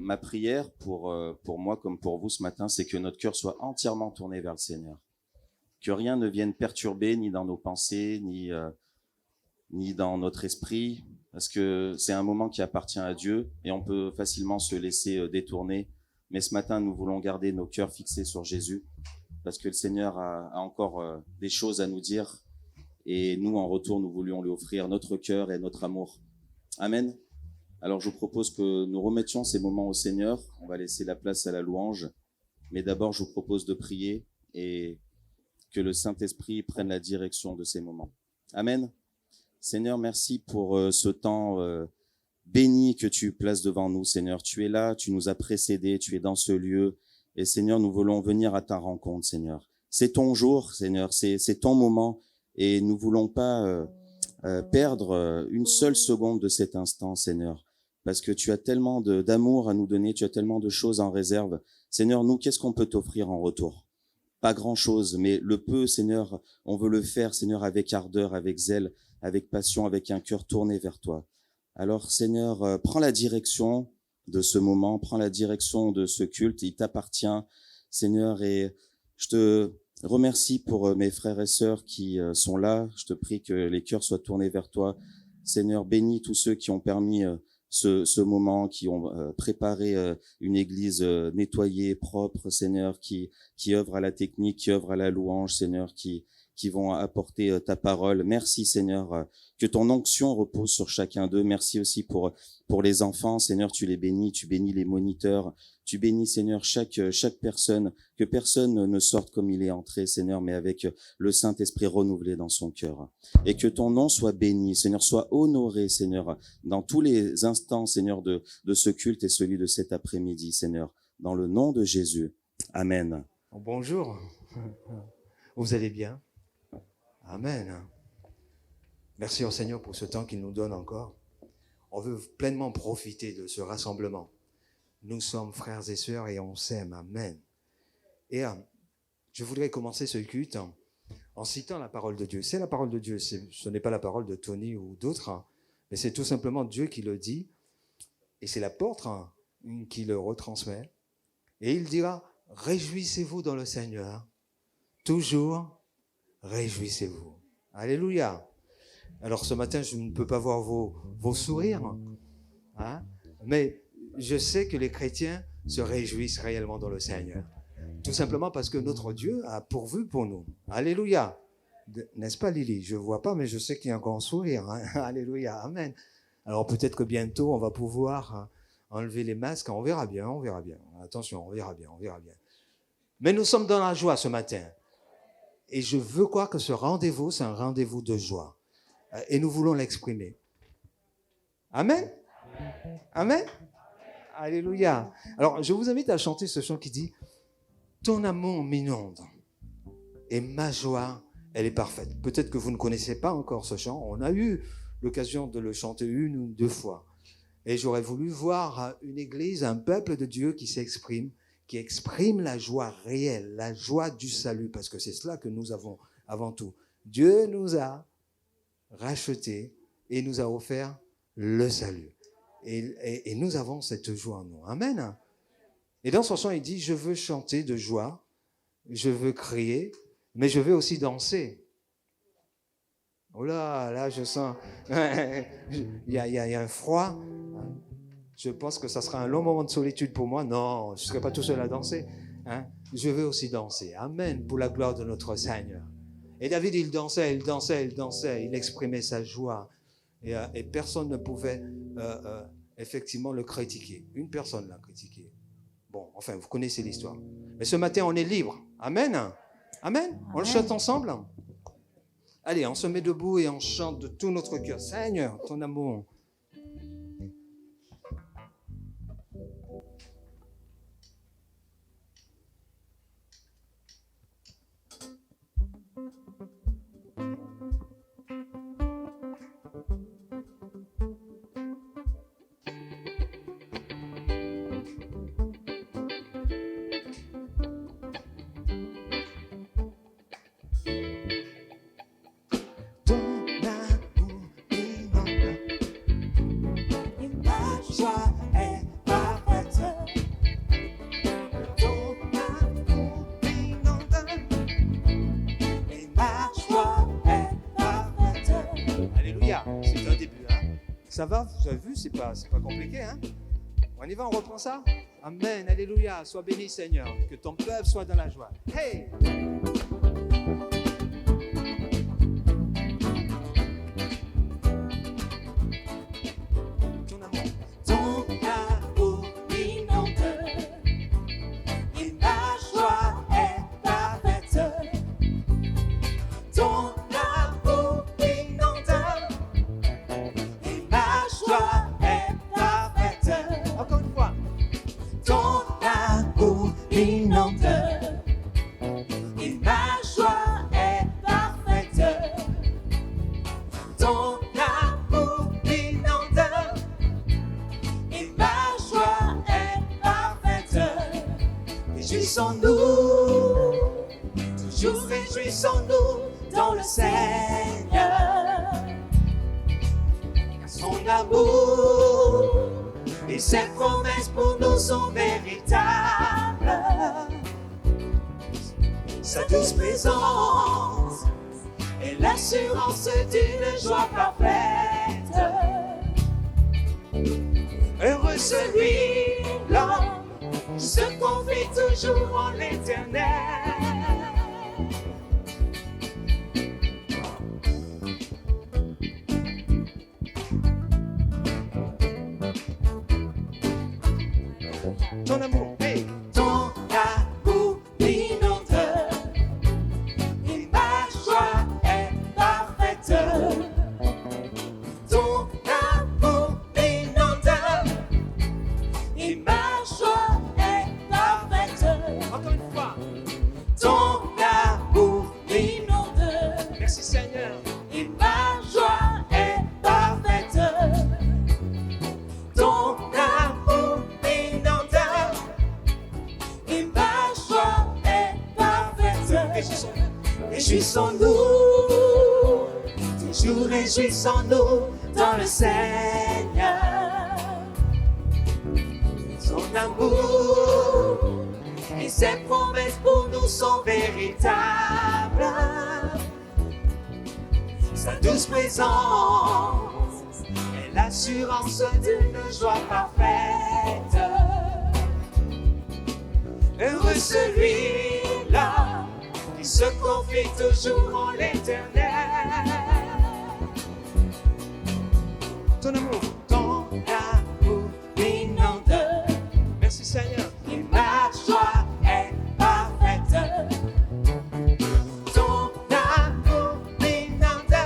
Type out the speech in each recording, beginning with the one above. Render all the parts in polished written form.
ma prière pour moi comme pour vous ce matin, c'est que notre cœur soit entièrement tourné vers le Seigneur. Que rien ne vienne perturber ni dans nos pensées, ni dans notre esprit, parce que c'est un moment qui appartient à Dieu et on peut facilement se laisser détourner. Mais ce matin, nous voulons garder nos cœurs fixés sur Jésus, parce que le Seigneur a encore des choses à nous dire et nous, en retour, nous voulions lui offrir notre cœur et notre amour. Amen. Alors, je vous propose que nous remettions ces moments au Seigneur. On va laisser la place à la louange. Mais d'abord, je vous propose de prier et que le Saint-Esprit prenne la direction de ces moments. Amen. Seigneur, merci pour ce temps béni que tu places devant nous, Seigneur. Tu es là, tu nous as précédés, tu es dans ce lieu. Et Seigneur, nous voulons venir à ta rencontre, Seigneur. C'est ton jour, Seigneur, c'est ton moment. Et nous voulons pas perdre une seule seconde de cet instant, Seigneur. Parce que tu as tellement d'amour à nous donner, tu as tellement de choses en réserve. Seigneur, nous, qu'est-ce qu'on peut t'offrir en retour? Pas grand-chose, mais le peu, Seigneur, on veut le faire, Seigneur, avec ardeur, avec zèle, avec passion, avec un cœur tourné vers toi. Alors, Seigneur, prends la direction de ce moment, prends la direction de ce culte, il t'appartient, Seigneur, et je te remercie pour mes frères et sœurs qui sont là. Je te prie que les cœurs soient tournés vers toi. Seigneur, bénis tous ceux qui ont permis ce moment, qui ont préparé une église nettoyée, propre, Seigneur, qui œuvre à la technique, qui œuvre à la louange, Seigneur, qui vont apporter ta parole. Merci, Seigneur, que ton onction repose sur chacun d'eux. Merci aussi pour les enfants, Seigneur, tu les bénis, tu bénis les moniteurs, tu bénis, Seigneur, chaque personne, que personne ne sorte comme il est entré, Seigneur, mais avec le Saint-Esprit renouvelé dans son cœur. Et que ton nom soit béni, Seigneur, soit honoré, Seigneur, dans tous les instants, Seigneur, de ce culte et celui de cet après-midi, Seigneur, dans le nom de Jésus. Amen. Bonjour, vous allez bien? Amen. Merci au Seigneur pour ce temps qu'il nous donne encore. On veut pleinement profiter de ce rassemblement. Nous sommes frères et sœurs et on s'aime. Amen. Et je voudrais commencer ce culte en citant la parole de Dieu. C'est la parole de Dieu. Ce n'est pas la parole de Tony ou d'autres, mais c'est tout simplement Dieu qui le dit. Et c'est l'apôtre qui le retransmet. Et il dira, réjouissez-vous dans le Seigneur. Toujours, réjouissez-vous. Alléluia. Alors ce matin, je ne peux pas voir vos sourires, mais je sais que les chrétiens se réjouissent réellement dans le Seigneur. Tout simplement parce que notre Dieu a pourvu pour nous. Alléluia. N'est-ce pas, Lily? Je ne vois pas, mais je sais qu'il y a un grand sourire. Alléluia. Amen. Alors peut-être que bientôt, on va pouvoir enlever les masques. On verra bien, on verra bien. Attention, on verra bien, on verra bien. Mais nous sommes dans la joie ce matin. Et je veux croire que ce rendez-vous, c'est un rendez-vous de joie. Et nous voulons l'exprimer. Amen. Amen. Alléluia. Alors, je vous invite à chanter ce chant qui dit « Ton amour m'inonde et ma joie, elle est parfaite ». Peut-être que vous ne connaissez pas encore ce chant. On a eu l'occasion de le chanter une ou deux fois. Et j'aurais voulu voir une église, un peuple de Dieu qui s'exprime, qui exprime la joie réelle, la joie du salut, parce que c'est cela que nous avons avant tout. Dieu nous a rachetés et nous a offert le salut. Et nous avons cette joie en nous. Amen. Et dans son chant, il dit, je veux chanter de joie, je veux crier, mais je veux aussi danser. Oh là, je sens, il y a un froid. Je pense que ça sera un long moment de solitude pour moi. Non, je ne serai pas tout seul à danser. Je veux aussi danser. Amen, pour la gloire de notre Seigneur. Et David, il dansait, il exprimait sa joie. Et personne ne pouvait effectivement le critiquer. Une personne l'a critiqué. Bon, enfin, vous connaissez l'histoire. Mais ce matin, on est libre. Amen. Amen. On le chante ensemble. Allez, on se met debout et on chante de tout notre cœur. Seigneur, ton amour. Ça va, vous avez vu, c'est pas compliqué, hein? On y va, on reprend ça? Amen, alléluia, sois béni Seigneur, que ton peuple soit dans la joie. Hey! Ton amour. Ton amour m'inonde et ma joie est parfaite. Ton amour m'inonde et ma joie est parfaite. Encore une fois. Ton amour m'inonde et ma joie est parfaite. Ton amour m'inonde et ma joie est parfaite. Réjouissons-nous, toujours réjouissons-nous dans le Seigneur. Car son amour et ses promesses pour nous sont véritables. Sa douce présence est l'assurance d'une joie parfaite. Heureux celui, l'homme, qui se confie toujours en l'Éternel. Ton amour, hey! Ton amour m'inonde et ma joie est parfaite. Ton amour m'inonde et ma joie est parfaite. Encore une fois. Ton amour m'inonde Merci Seigneur. et ma joie est parfaite. Ton amour m'inonde et ma joie est parfaite. Réjouissons-nous, toujours réjouissons-nous dans le Seigneur. Son amour et ses promesses pour nous sont véritables. Sa douce présence est l'assurance d'une joie parfaite. Heureux celui-là qui se confie toujours en l'Éternel. Ton amour. Ton amour m'inonde Merci Seigneur. et ma joie est parfaite. Ton amour m'inonde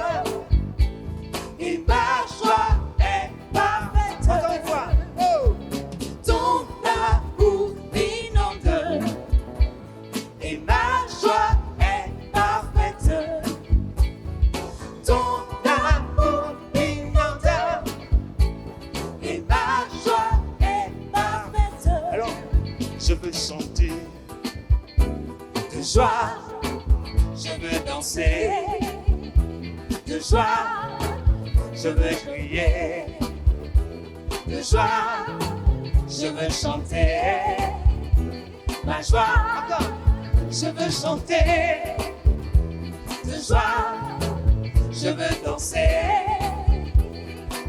et ma joie est parfaite. Encore une fois. Oh! Ton amour m'inonde et ma joie est parfaite. Ton amour m'inonde et ma joie est parfaite. Alors, Je veux chanter de joie, je veux danser de joie, je veux crier de joie, je veux chanter ma joie, encore. je veux chanter de joie, je veux danser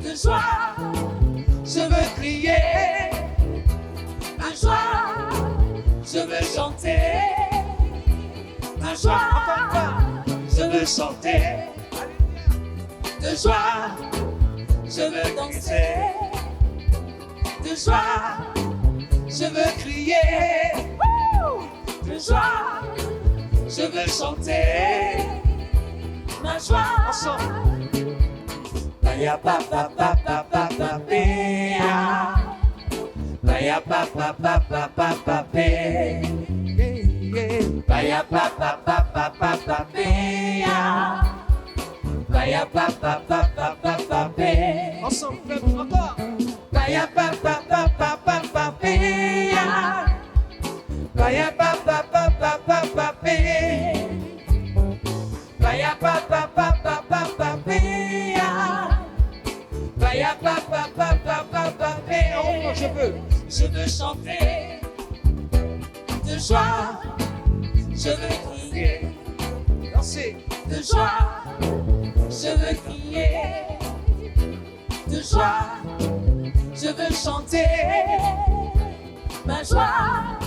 de joie, je veux crier ma joie, je veux chanter ma joie, je veux chanter de joie, je veux danser de joie, je veux crier de joie, je veux chanter ma joie ensemble. Baya pa pa pa pa pa pa pea. Baya pa pa pa pa pa pa pe. Baya pa pa pa pa pa pa pea. Baya pa pa pa pa pa pa pe. Ensemble, peuple, encore. Baya pa pa pa pa pa pa pea. Baya pa pa pa pa pa pa pe. Baya pa pa pa pa pa pa pea. Baya pa pa pa pa pa pa pe. Je veux chanter de joie, je veux crier, Danser. de joie, je veux crier, de joie, je veux chanter ma joie,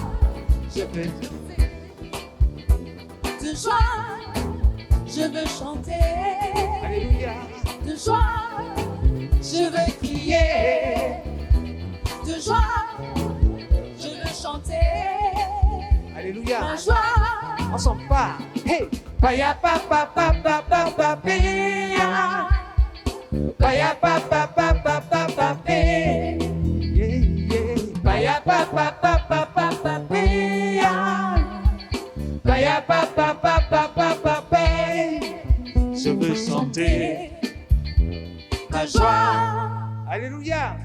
je veux danser de joie, je veux chanter Alléluia. de joie, je veux crier de joie, je veux chanter Alléluia. ma joie. Ensemble, pas. Hey. Paya pa pa pa pa pa pa paya. Paya pa pa pa pa pa pa pe. Yeah, yeah. Paya pa pa pa pa pa pa paya. Paya pa pa pa pa pa pa pe. Je veux chanter ma joie. Alléluia.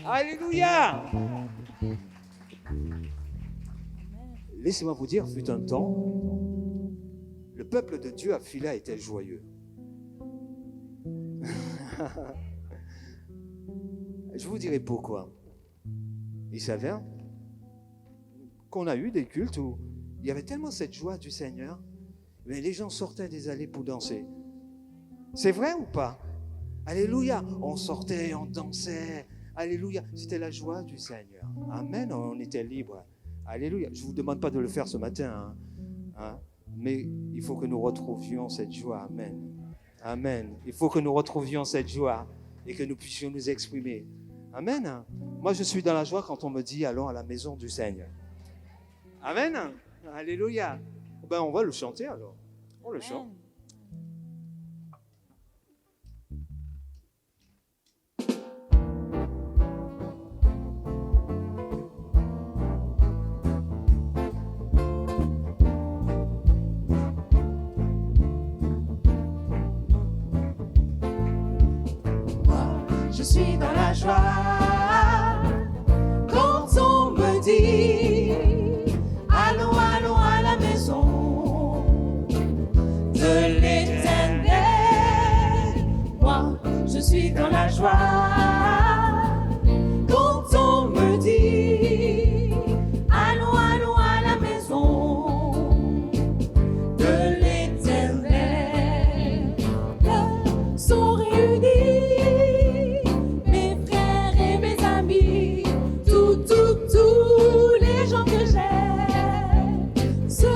Alléluia. Laissez-moi vous dire, fut un temps, le peuple de Dieu à Phila était joyeux. Je vous dirai pourquoi. Il s'avère qu'on a eu des cultes où il y avait tellement cette joie du Seigneur, mais les gens sortaient des allées pour danser. C'est vrai ou pas? Alléluia. On sortait, on dansait. Alléluia. C'était la joie du Seigneur. Amen. On était libre. Alléluia. Je ne vous demande pas de le faire ce matin, mais il faut que nous retrouvions cette joie. Amen. Amen. Il faut que nous retrouvions cette joie et que nous puissions nous exprimer. Amen. Moi, je suis dans la joie quand on me dit allons à la maison du Seigneur. Amen. Alléluia. Ben, on va le chanter alors. On le chante. Je suis dans la joie quand on me dit allons, allons à la maison de l'Éternel. Moi, je suis dans la joie quand on me dit allons, allons à la maison de l'Éternel. Là sont réunis tous les gens que j'aime, ceux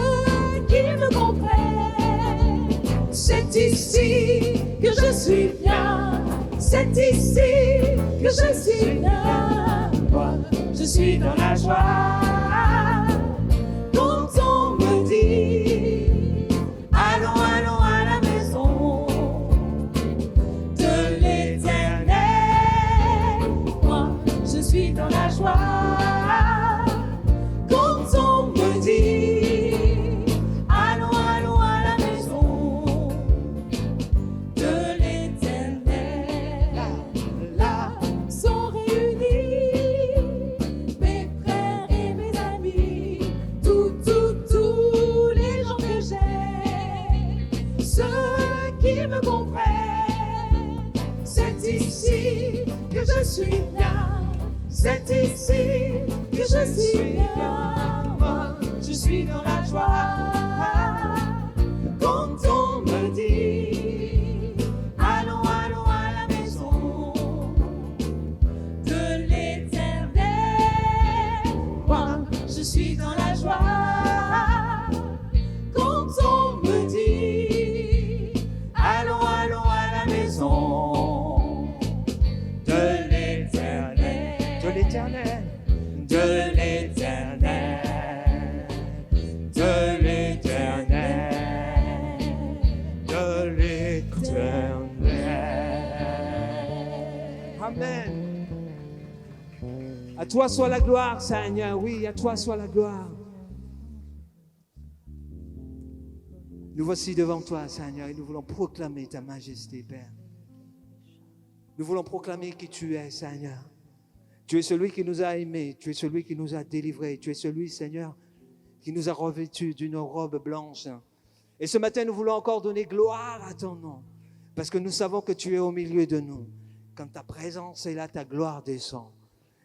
qui me comprennent. C'est ici que je suis bien, c'est ici que je suis bien. Moi, je suis dans la joie quand on me dit allons, allons à la maison de l'Éternel. Moi, je suis dans la joie quand on me dit allons, allons à la maison de l'Éternel. Là sont réunis mes frères et mes amis, tous les gens que j'aime, ceux qui me comprennent. C'est ici que je suis bien, c'est ici que je suis bien. Moi, je suis dans la joie quand on me dit allons, allons à la maison de l'Éternel. Moi, je suis dans la joie quand on me dit allons, allons à la maison de l'Éternel. De l'Éternel. De l'Éternel, de l'Éternel, De l'Éternel. Amen. À toi soit la gloire, Seigneur. Oui, à toi soit la gloire. Nous voici devant toi, Seigneur, et nous voulons proclamer ta majesté, Père. Nous voulons proclamer qui tu es, Seigneur. Tu es celui qui nous a aimés, tu es celui qui nous a délivrés, tu es celui, Seigneur, qui nous a revêtus d'une robe blanche. Et ce matin, nous voulons encore donner gloire à ton nom, parce que nous savons que tu es au milieu de nous. Quand ta présence est là, ta gloire descend.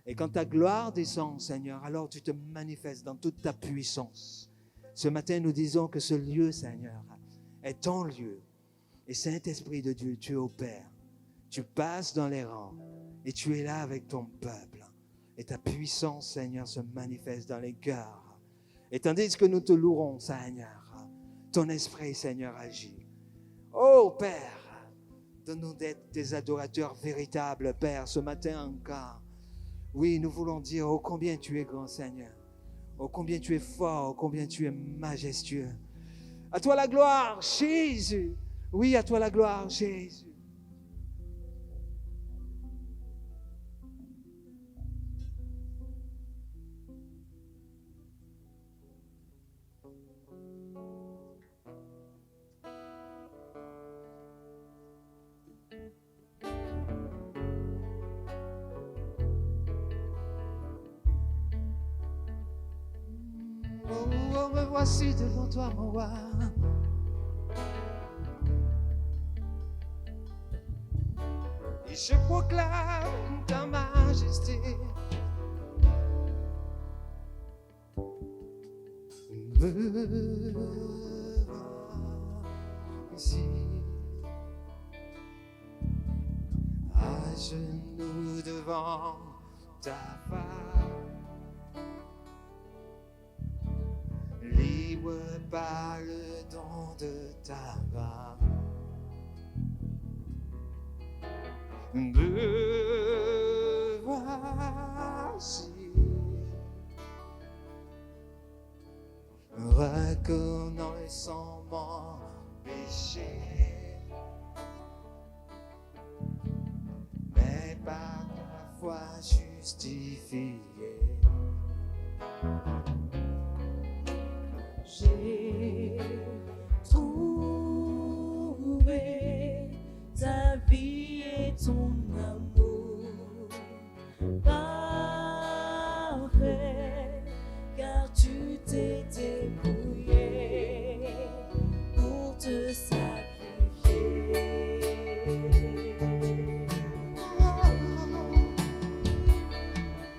Et quand ta gloire descend, Seigneur, alors tu te manifestes dans toute ta puissance. Ce matin, nous disons que ce lieu, Seigneur, est ton lieu. Et Saint-Esprit de Dieu, tu opères. Tu passes dans les rangs et tu es là avec ton peuple. Et ta puissance, Seigneur, se manifeste dans les cœurs. Et tandis que nous te louerons, Seigneur, ton esprit, Seigneur, agit. Oh, Père, donne-nous d'être des adorateurs véritables, Père, ce matin encore. Oui, nous voulons dire, oh, combien tu es grand, Seigneur. Oh, combien tu es fort, oh, combien tu es majestueux. À toi la gloire, Jésus. Oui, à toi la gloire, Jésus. Oh, me voici devant toi, mon roi. Et je proclame ta majesté. Me voici à genoux devant ta face. Libre par le don de ta grâce. Me voici, reconnaissant mon péché, mais par la foi justifié. J'ai trouvé ta vie et ton amour parfait, car tu t'es débrouillé pour te sacrifier.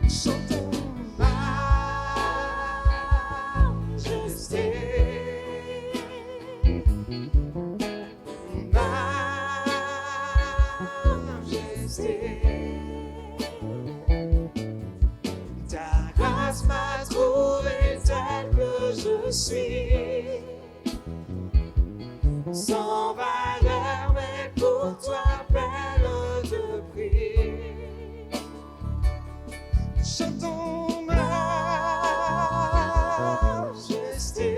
Chantons ta grâce m'a trouvé tel que je suis, sans valeur, mais pour toi pleine de prix. Chantons majesté,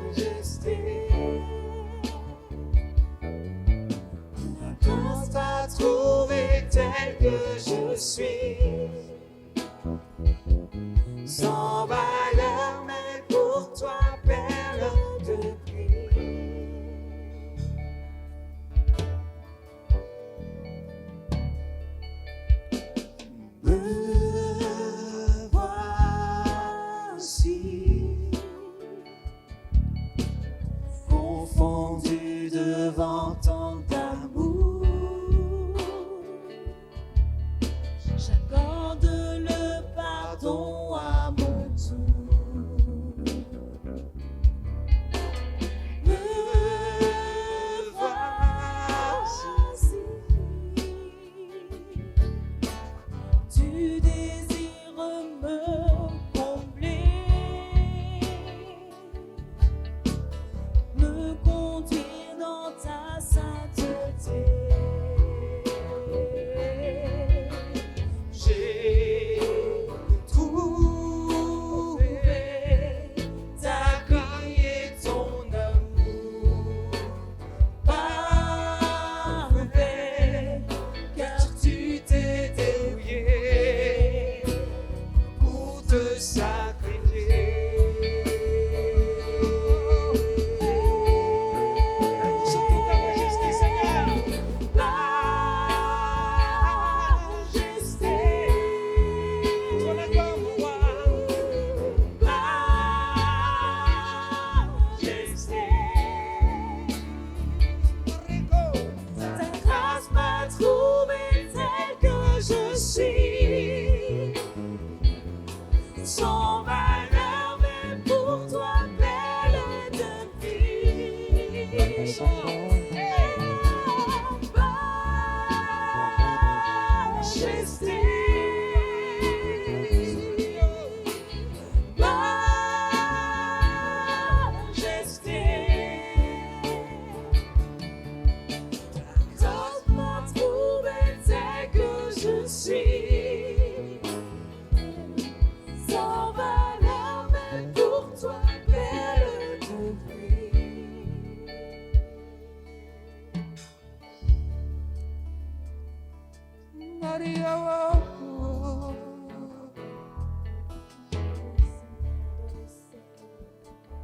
majesté. Ta grâce t'a trouvé tel que je suis, sans valeur, mais pour toi perle de prix. Me voici confondu devant tant d'amour. J'accorde le pardon à mon tour. Me voici, Tu désires me combler, me conduire dans ta sainteté. j'ai trouvé ta grâce et ton amour parfait, car tu t'es débrouillé pour te sacrifier. Chantons ta majesté, Seigneur. Majesté, toi la gloire, mon roi. Majesté, ta grâce m'a trouvé tel que je suis, sans valeur, mais pour toi belle de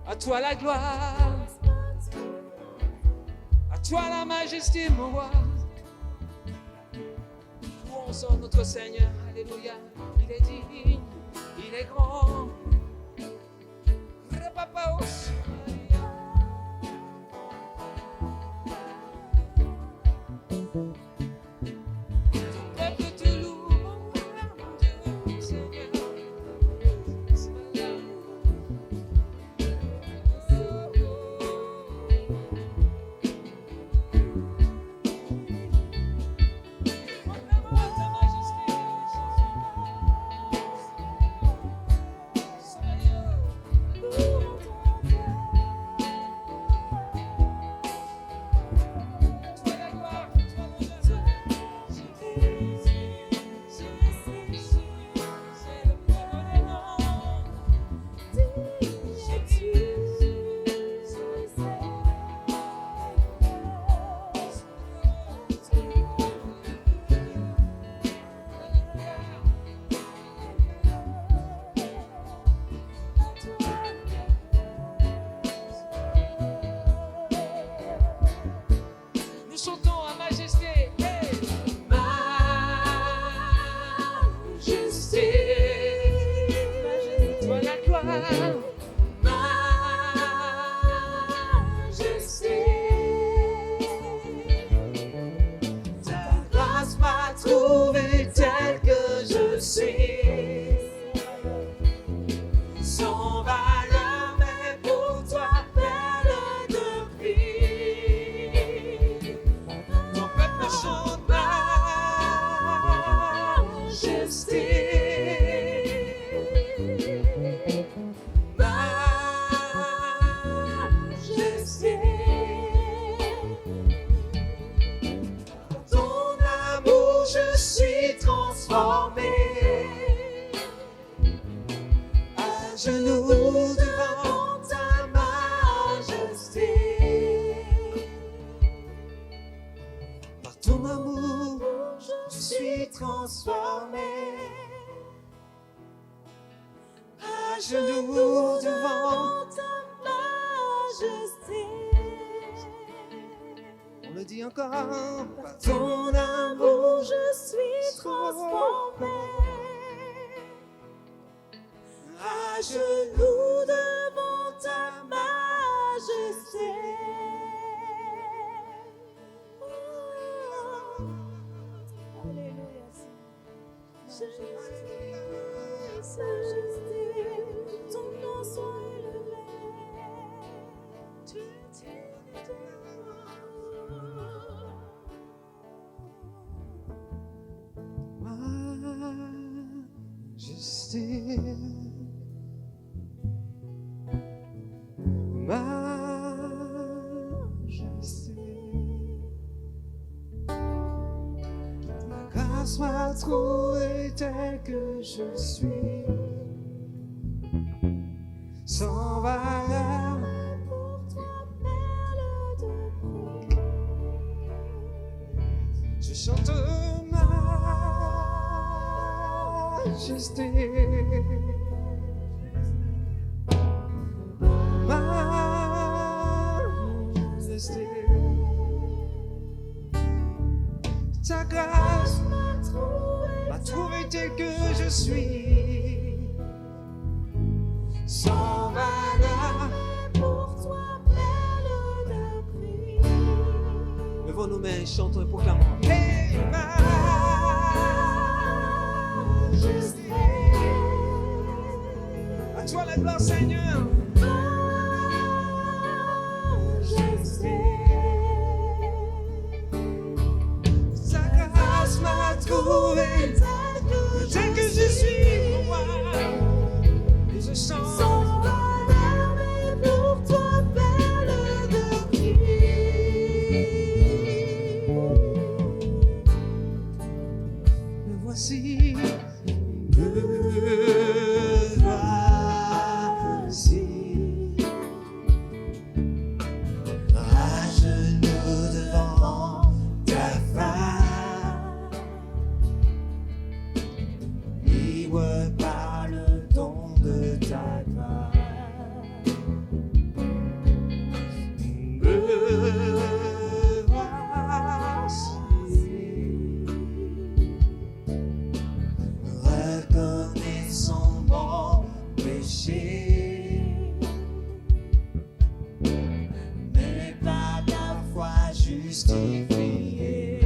À toi la gloire, à toi la majesté, mon roi. Louons notre Seigneur, alléluia. Il est digne, il est grand. M'a trouvé tel que je suis, sans valeur pour toi, perle de prix. Je chante majesté, majesté. Ta grâce m'a trouvé tel que je suis, sans valeur pour toi, perle de prix. Levons nos mains, chantons et proclamons. Hey, majesté, à toi la gloire, Seigneur. Majesté, ta grâce m'a trouvé voici, me voici. À genoux devant ta face, libre par le don de ta grâce. Me voici, reconnaissant mon péché, mais par la foi justifié.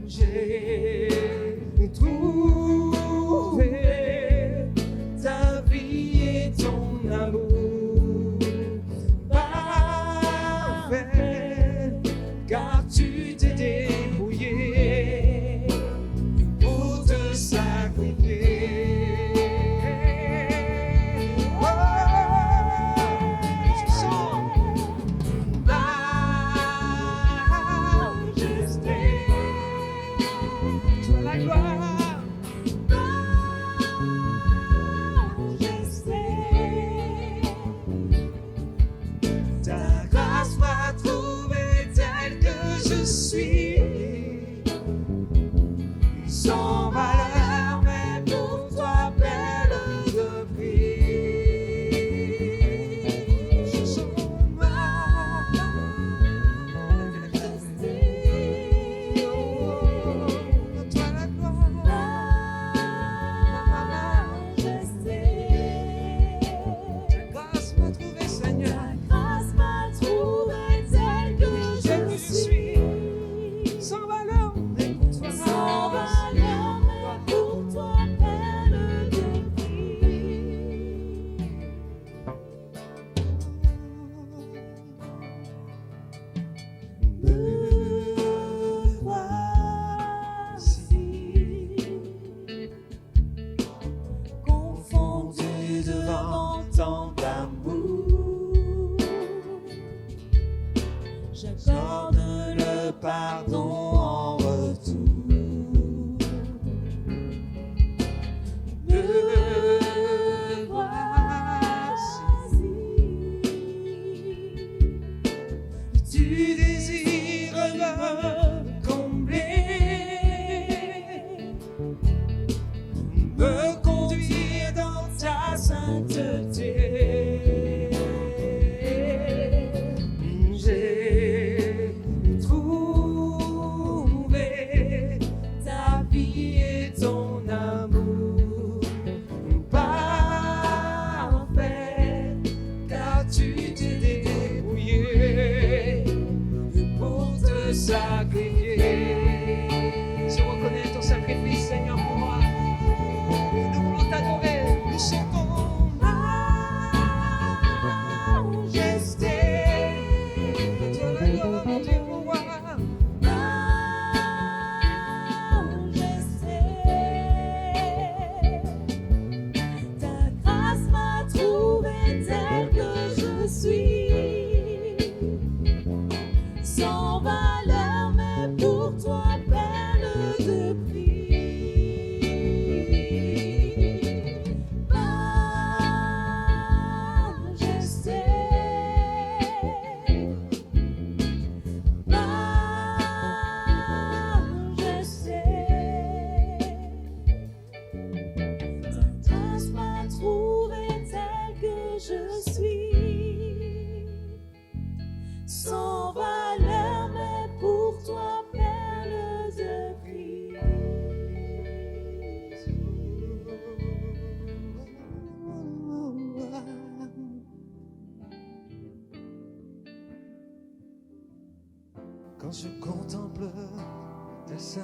J'ai trouvé ta vie et ton amour parfait, car tu t'es débrouillé pour te sacrifier. Oh, je sens majesté, toi la gloire, majesté. Ta grâce m'a trouvé tel que je suis, sans valeur, mais pour toi belle de prix. Je sens majesté, oh, toi la gloire, majesté. Ta grâce m'a trouvé, Seigneur, grâce m'a trouvé tel que tel que je suis, sans valeur, mais pour toi. sans valeur, mais pour toi belle de prix. Me voici, Confondu devant tant d'amour, j'accorde le pardon en retour. Me voici, tu désires me combler, me conduire dans ta sainteté. J'ai trouvé ta vie et ton amour parfait, car tu t'es débrouillé pour te sacrifier. Je reconnais ton sacrifice, Seigneur, pour moi. Nous voulons t'adorer, nous chantons majesté. Toi la gloire, mon Dieu, mon roi. majesté. Ta grâce m'a trouvé tel que je suis, sans valeur, mais pour toi belle de prix. Majesté, majesté. Ta grâce m'a trouvé tel que je suis, sans valeur, mais pour toi belle de prix. Quand je contemple ta sainteté,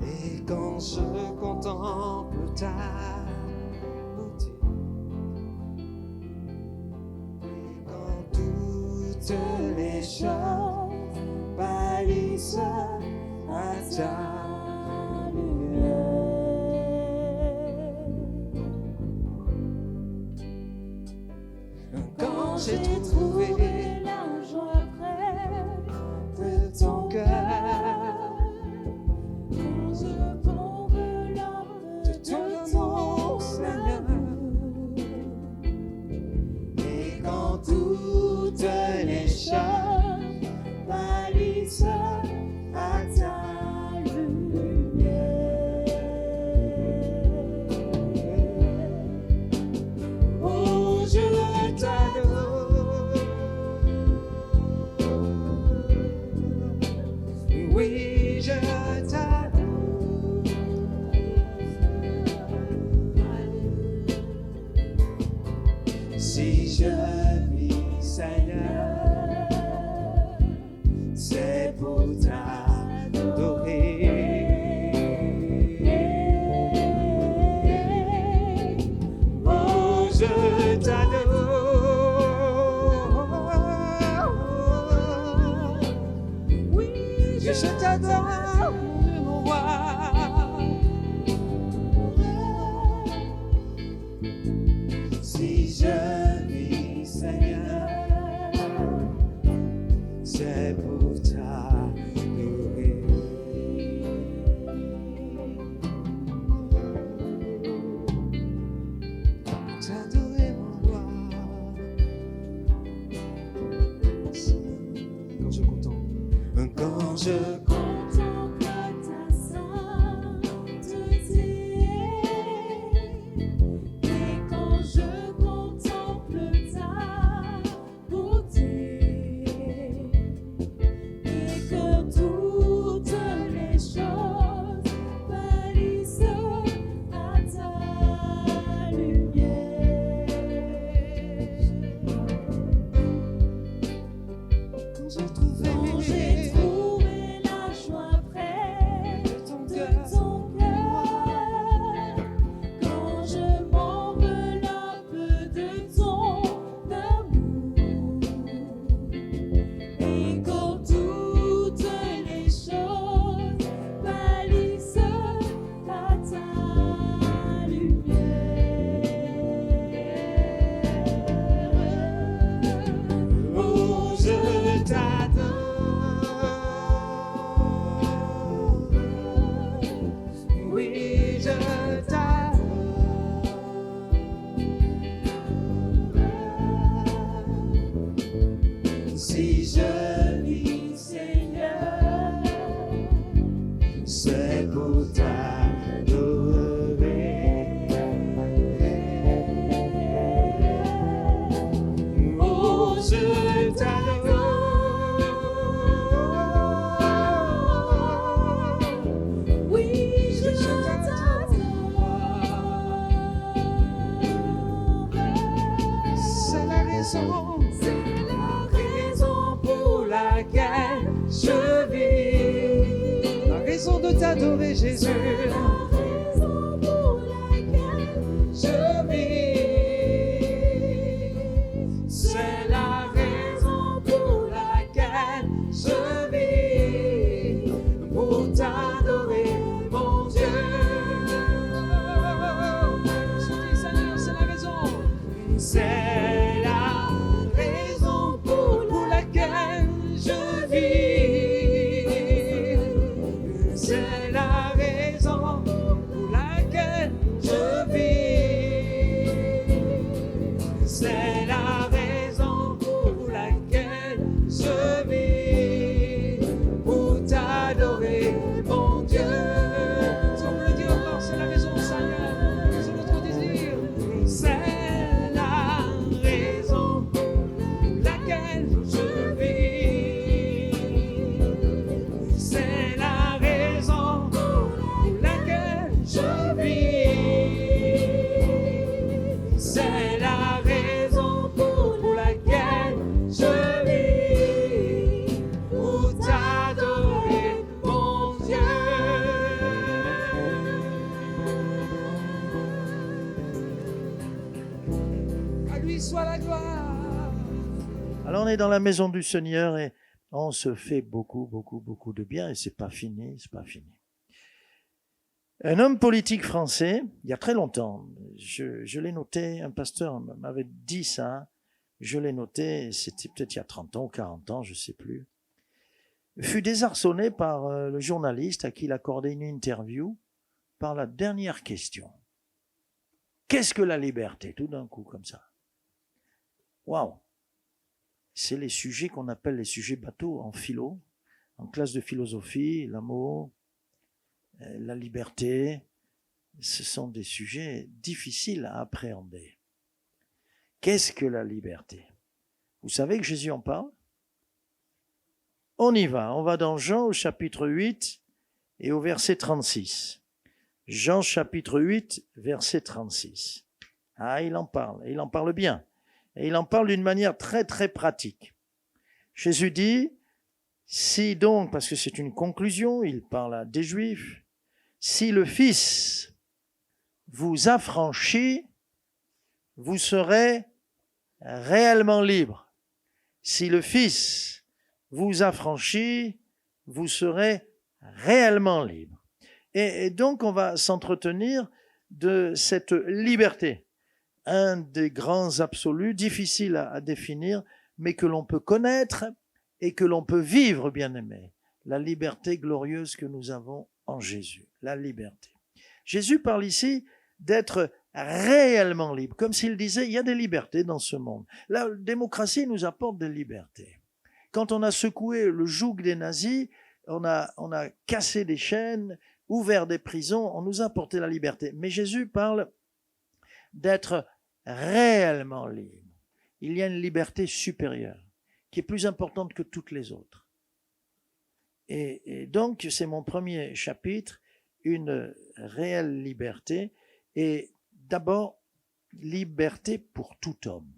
et quand je contemple ta beauté, et quand toutes les choses pâlissent à ta Quand j'ai trouvé la joie près je t'adore, mon roi. Si je vis, Seigneur, C'est pour t'adorer. T'adorer, mon roi. Quand je contemple, quand je contemple ta sainteté, et quand je contemple ta beauté, et que toutes les choses pâlissent à ta lumière. quand j'ai Quand j'ai trouvé la joie près de ton cœur, quand je m'enveloppe de ton amour, et quand toutes les choses pâlissent à ta lumière. Oh, je oui, je Si je vis, Seigneur, c'est pour t'adorer. oh, je t'adore. Oui, je t'adore. C'est la raison C'est la raison pour laquelle je vis. la raison de t'adorer, Jésus. C'est la raison pour laquelle je vis. C'est la raison pour laquelle je vis. Pour t'adorer, mon Dieu. Je dis, Seigneur, c'est la raison. C'est la raison pour laquelle je vis. C'est la raison pour laquelle je vis. C'est la raison pour laquelle je vis. Pour t'adorer, mon Dieu. Est-ce qu'on peut le dire encore? C'est la raison, Seigneur. C'est notre désir. C'est la raison pour laquelle je vis. C'est la raison pour laquelle je vis. C'est la raison pour laquelle je vis. Pour t'adorer, mon Dieu. À lui soit la gloire. Alors on est dans la maison du Seigneur et on se fait beaucoup de bien et c'est pas fini. Un homme politique français, il y a très longtemps, je l'ai noté, un pasteur m'avait dit ça, je l'ai noté, c'était peut-être il y a 30 ans ou 40 ans, je sais plus, fut désarçonné par le journaliste à qui il accordait une interview par la dernière question. Qu'est-ce que la liberté? Tout d'un coup, comme ça. Waouh! C'est les sujets qu'on appelle les sujets bateaux en philo, en classe de philosophie, l'amour, la liberté. Ce sont des sujets difficiles à appréhender. Qu'est-ce que la liberté? Vous savez que Jésus en parle? On y va, on va dans Jean au chapitre 8 et au verset 36. Jean chapitre 8, verset 36. Ah, il en parle, et il en parle bien. Et il en parle d'une manière très très pratique. Jésus dit, si donc, parce que c'est une conclusion, il parle à des Juifs, si le Fils vous affranchit, vous serez réellement libre. Si le Fils vous affranchit, vous serez réellement libre. Et donc, on va s'entretenir de cette liberté, un des grands absolus, difficile à définir, mais que l'on peut connaître et que l'on peut vivre, bien-aimé. La liberté glorieuse que nous avons en Jésus, la liberté. Jésus parle ici d'être réellement libre, comme s'il disait, il y a des libertés dans ce monde. La démocratie nous apporte des libertés. Quand on a secoué le joug des nazis, on a cassé des chaînes, ouvert des prisons, on nous a apporté la liberté. Mais Jésus parle d'être réellement libre. Il y a une liberté supérieure qui est plus importante que toutes les autres. Et donc, c'est mon premier chapitre, une réelle liberté, et d'abord, liberté pour tout homme.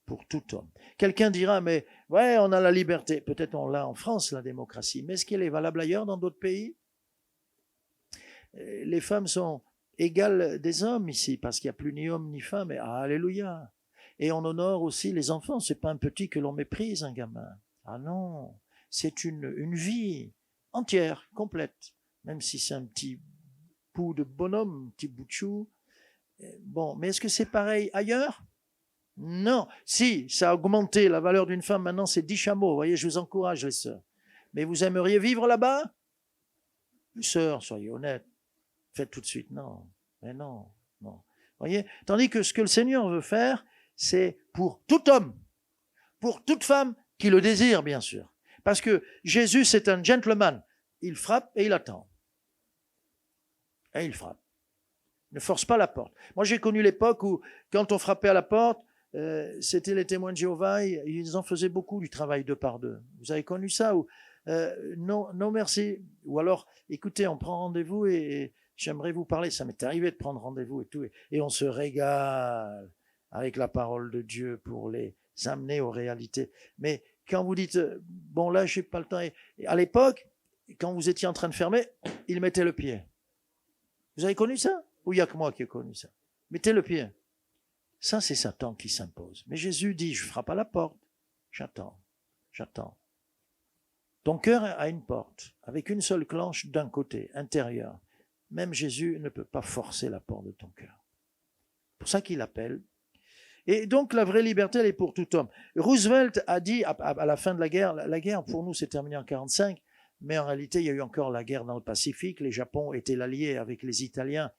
Pour tout homme. Quelqu'un dira, mais ouais, on a la liberté. Peut-être on l'a en France, la démocratie, mais est-ce qu'elle est valable ailleurs dans d'autres pays? Les femmes sont égales des hommes ici, parce qu'il n'y a plus ni homme ni femme, et alléluia. Et on honore aussi les enfants, c'est pas un petit que l'on méprise, un gamin. Ah non, c'est une vie entière, complète, même si c'est un petit bout de bonhomme, un petit bout de chou. Bon, mais est-ce que c'est pareil ailleurs? Non. Si, ça a augmenté la valeur d'une femme, maintenant c'est 10 chameaux. Vous voyez, je vous encourage, les sœurs. Mais vous aimeriez vivre là-bas? Sœurs, soyez honnêtes. Faites tout de suite, non. Mais non, non. Vous voyez? Tandis que ce que le Seigneur veut faire, c'est pour tout homme, pour toute femme qui le désire, bien sûr. Parce que Jésus, c'est un gentleman. Il frappe et il attend. Et il frappe. Ne force pas la porte. Moi, j'ai connu l'époque où, quand on frappait à la porte, c'était les témoins de Jéhovah, ils en faisaient beaucoup du travail 2 par 2. Vous avez connu ça? Ou non, non, merci. Ou alors, écoutez, on prend rendez-vous et j'aimerais vous parler. Ça m'est arrivé de prendre rendez-vous et tout. Et on se régale avec la parole de Dieu pour les amener aux réalités. Mais quand vous dites, bon là, je n'ai pas le temps. Et à l'époque, quand vous étiez en train de fermer, il mettait le pied. Vous avez connu ça? Ou il n'y a que moi qui ai connu ça? Mettez le pied. Ça, c'est Satan qui s'impose. Mais Jésus dit, je frappe à la porte. J'attends, j'attends. Ton cœur a une porte, avec une seule clenche d'un côté, intérieur. Même Jésus ne peut pas forcer la porte de ton cœur. C'est pour ça qu'il appelle. Et donc, la vraie liberté, elle est pour tout homme. Roosevelt a dit, à la fin de la guerre pour nous, c'est terminé en 1945, mais en réalité, il y a eu encore la guerre dans le Pacifique. Les Japon étaient l'allié avec les Italiens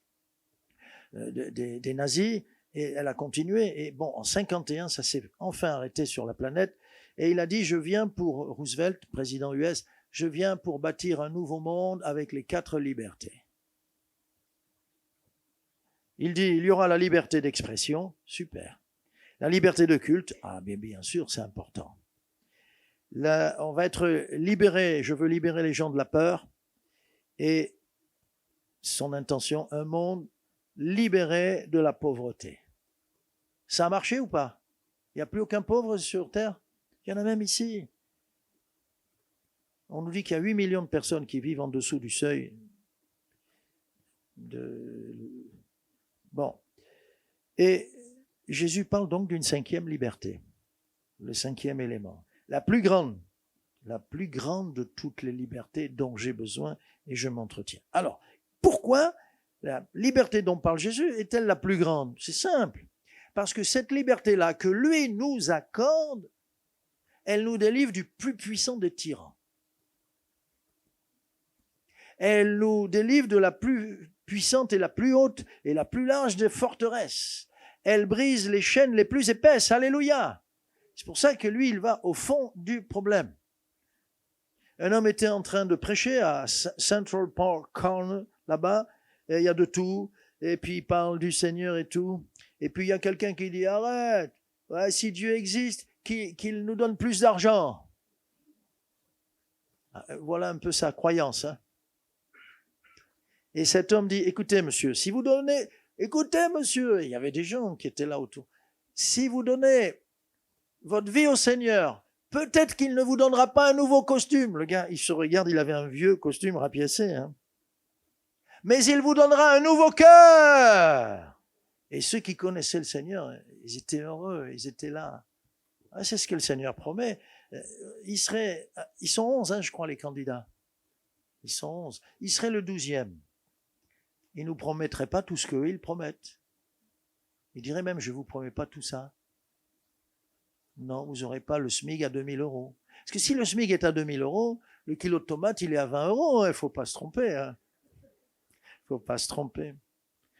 des nazis, et elle a continué. Et bon, en 1951, ça s'est enfin arrêté sur la planète. Et il a dit, je viens pour, Roosevelt, président US, je viens pour bâtir un nouveau monde avec les 4 libertés. Il dit, il y aura la liberté d'expression, super. La liberté de culte, ah bien sûr, c'est important. Là, on va être libéré, je veux libérer les gens de la peur. Et son intention, un monde libéré de la pauvreté. Ça a marché ou pas? Il n'y a plus aucun pauvre sur Terre? Il y en a même ici. On nous dit qu'il y a 8 millions de personnes qui vivent en dessous du seuil de... Bon. Et Jésus parle donc d'une 5e liberté, le 5e élément. La plus grande de toutes les libertés dont j'ai besoin et je m'entretiens. Alors, pourquoi la liberté dont parle Jésus est-elle la plus grande? C'est simple. Parce que cette liberté-là que lui nous accorde, elle nous délivre du plus puissant des tyrans. Elle nous délivre de la plus puissante et la plus haute et la plus large des forteresses. Elle brise les chaînes les plus épaisses. Alléluia! C'est pour ça que lui, il va au fond du problème. Un homme était en train de prêcher à Central Park Corner, là-bas, et il y a de tout, et puis il parle du Seigneur et tout. Et puis il y a quelqu'un qui dit, arrête, ouais, si Dieu existe, qu'il nous donne plus d'argent. Voilà un peu sa croyance. Hein. Et cet homme dit, écoutez monsieur, si vous donnez, écoutez monsieur, il y avait des gens qui étaient là autour, si vous donnez votre vie au Seigneur, peut-être qu'il ne vous donnera pas un nouveau costume. Le gars, il se regarde, il avait un vieux costume rapiécé. Hein. Mais il vous donnera un nouveau cœur. Et ceux qui connaissaient le Seigneur, ils étaient heureux, ils étaient là. Ah, c'est ce que le Seigneur promet. ils sont 11, hein, je crois, les candidats. Ils sont 11. Il serait le 12e. Il ne nous promettrait pas tout ce qu'eux, ils promettent. Il dirait même, je ne vous promets pas tout ça. Non, vous n'aurez pas le SMIC à 2000 €. Parce que si le SMIC est à 2000 €, le kilo de tomates, il est à 20 €. Il ne faut pas se tromper. Il ne faut pas se tromper.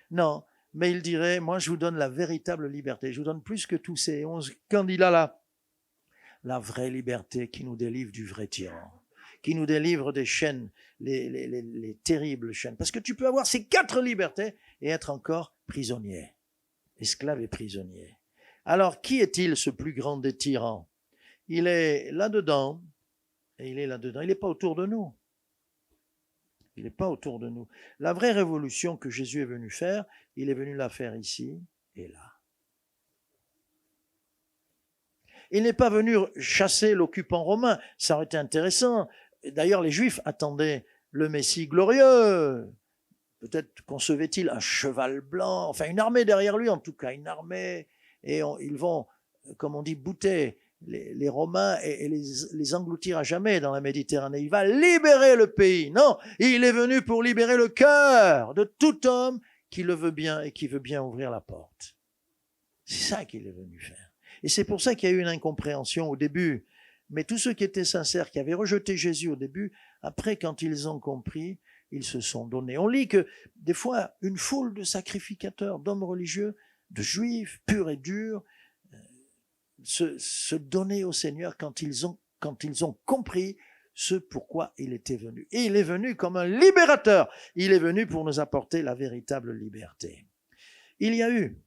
Non, mais il dirait, moi, je vous donne la véritable liberté. Je vous donne plus que tous ces 11 candidats-là. La vraie liberté qui nous délivre du vrai tyran, qui nous délivre des chaînes, les terribles chaînes. Parce que tu peux avoir ces 4 libertés et être encore prisonnier, esclave et prisonnier. Alors, qui est-il, ce plus grand des tyrans? Il est là-dedans, et il est là-dedans. Il n'est pas autour de nous. Il n'est pas autour de nous. La vraie révolution que Jésus est venu faire, il est venu la faire ici et là. Il n'est pas venu chasser l'occupant romain. Ça aurait été intéressant. D'ailleurs, les Juifs attendaient le Messie glorieux. Peut-être concevait-il un cheval blanc, enfin une armée derrière lui, en tout cas une armée. Et ils vont, comme on dit, bouter les Romains et les engloutir à jamais dans la Méditerranée. Il va libérer le pays. Non, il est venu pour libérer le cœur de tout homme qui le veut bien et qui veut bien ouvrir la porte. C'est ça qu'il est venu faire. Et c'est pour ça qu'il y a eu une incompréhension au début. Mais tous ceux qui étaient sincères, qui avaient rejeté Jésus au début, après, quand ils ont compris, ils se sont donnés. On lit que, des fois, une foule de sacrificateurs, d'hommes religieux, de juifs purs et durs, se donnaient au Seigneur quand ils ont compris ce pourquoi il était venu. Et il est venu comme un libérateur. Il est venu pour nous apporter la véritable liberté. Il y a eu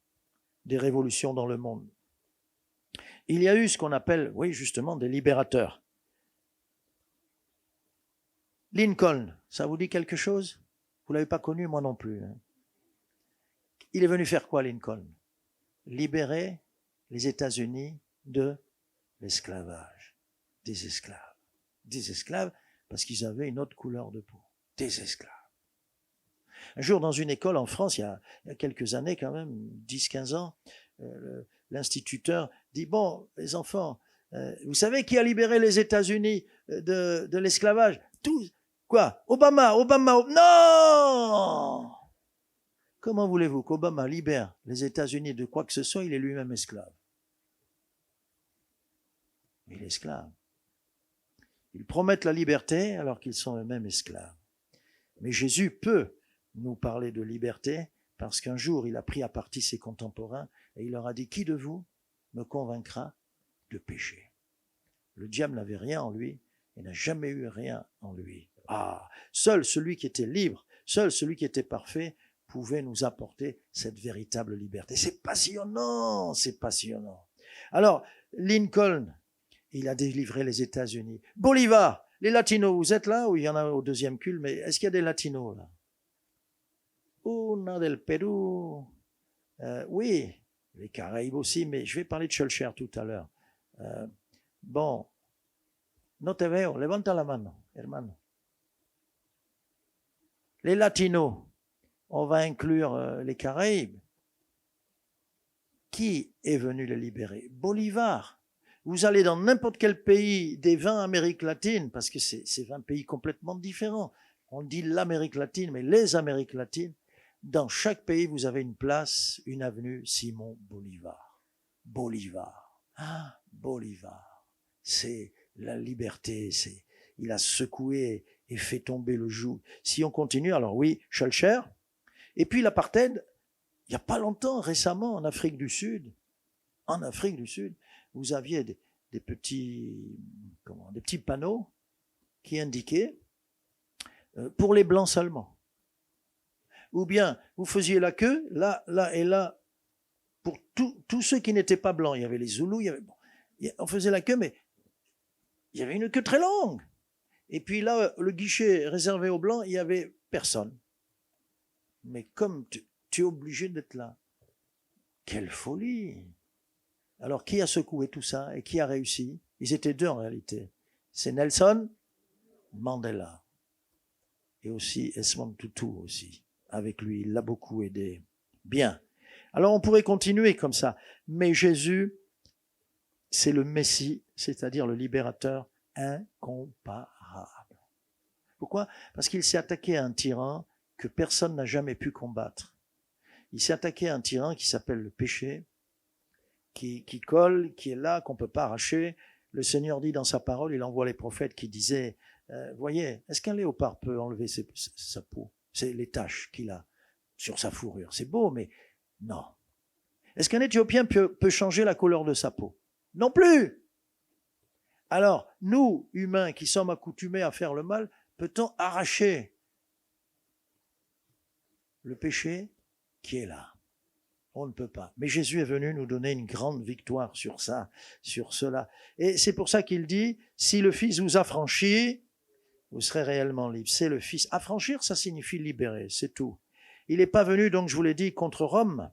des révolutions dans le monde. Il y a eu ce qu'on appelle, oui, justement, des libérateurs. Lincoln, ça vous dit quelque chose? Vous ne l'avez pas connu, moi non plus. Il est venu faire quoi, Lincoln? Libérer les États-Unis de l'esclavage. Des esclaves. Des esclaves parce qu'ils avaient une autre couleur de peau. Des esclaves. Un jour, dans une école en France, il y a quelques années quand même, 10-15 ans, l'instituteur dit, bon, les enfants, vous savez qui a libéré les États-Unis de l'esclavage? Tous. Quoi? Obama, non! Comment voulez-vous qu'Obama libère les États-Unis de quoi que ce soit? Il est lui-même esclave. Il est esclave. Ils promettent la liberté alors qu'ils sont eux-mêmes esclaves. Mais Jésus peut nous parler de liberté parce qu'un jour, il a pris à partie ses contemporains et il leur a dit, qui de vous me convaincra de péché? Le diable n'avait rien en lui et n'a jamais eu rien en lui. Ah, seul celui qui était libre, seul celui qui était parfait pouvait nous apporter cette véritable liberté. C'est passionnant, c'est passionnant. Alors, Lincoln, il a délivré les États-Unis. Bolivar, les latinos, vous êtes là ou il y en a au deuxième culte, mais est-ce qu'il y a des latinos là? Una del Pérou. Oui, les Caraïbes aussi, mais je vais parler de Schulcher tout à l'heure. Bon, no te veo, levanta la mano, hermano. Les latinos, on va inclure les Caraïbes. Qui est venu les libérer? Bolivar. Vous allez dans n'importe quel pays des 20 Amériques latines, parce que c'est 20 pays complètement différents. On dit l'Amérique latine, mais les Amériques latines. Dans chaque pays, vous avez une place, une avenue Simon Bolivar. Bolivar. Ah, Bolivar. C'est la liberté. Il a secoué et fait tomber le joug. Si on continue, alors oui, Schulcher. Et puis l'apartheid, il n'y a pas longtemps, récemment, en Afrique du Sud, vous aviez des petits panneaux qui indiquaient pour les blancs seulement. Ou bien vous faisiez la queue, là et là, pour tous ceux qui n'étaient pas blancs. Il y avait les Zoulous, on faisait la queue, mais il y avait une queue très longue. Et puis là, le guichet réservé aux blancs, il n'y avait personne. Mais comme tu es obligé d'être là. Quelle folie! Alors, qui a secoué tout ça et qui a réussi? Ils étaient deux en réalité. C'est Nelson Mandela. Et aussi Desmond Tutu aussi. Avec lui, il l'a beaucoup aidé. Bien. Alors, on pourrait continuer comme ça. Mais Jésus c'est le Messie, c'est-à-dire le libérateur incomparable. Pourquoi? Parce qu'il s'est attaqué à un tyran que personne n'a jamais pu combattre. Il s'est attaqué à un tyran qui s'appelle le péché, qui colle, qui est là, qu'on ne peut pas arracher. Le Seigneur dit dans sa parole, il envoie les prophètes qui disaient, voyez, est-ce qu'un léopard peut enlever sa peau? C'est les taches qu'il a sur sa fourrure. C'est beau, mais non. Est-ce qu'un Éthiopien peut changer la couleur de sa peau? Non plus. Alors, nous, humains, qui sommes accoutumés à faire le mal, peut-on arracher le péché qui est là? On ne peut pas. Mais Jésus est venu nous donner une grande victoire sur ça, sur cela. Et c'est pour ça qu'il dit, si le Fils vous affranchit, vous serez réellement libre. C'est le Fils. Affranchir, ça signifie libérer, c'est tout. Il n'est pas venu, donc je vous l'ai dit, contre Rome.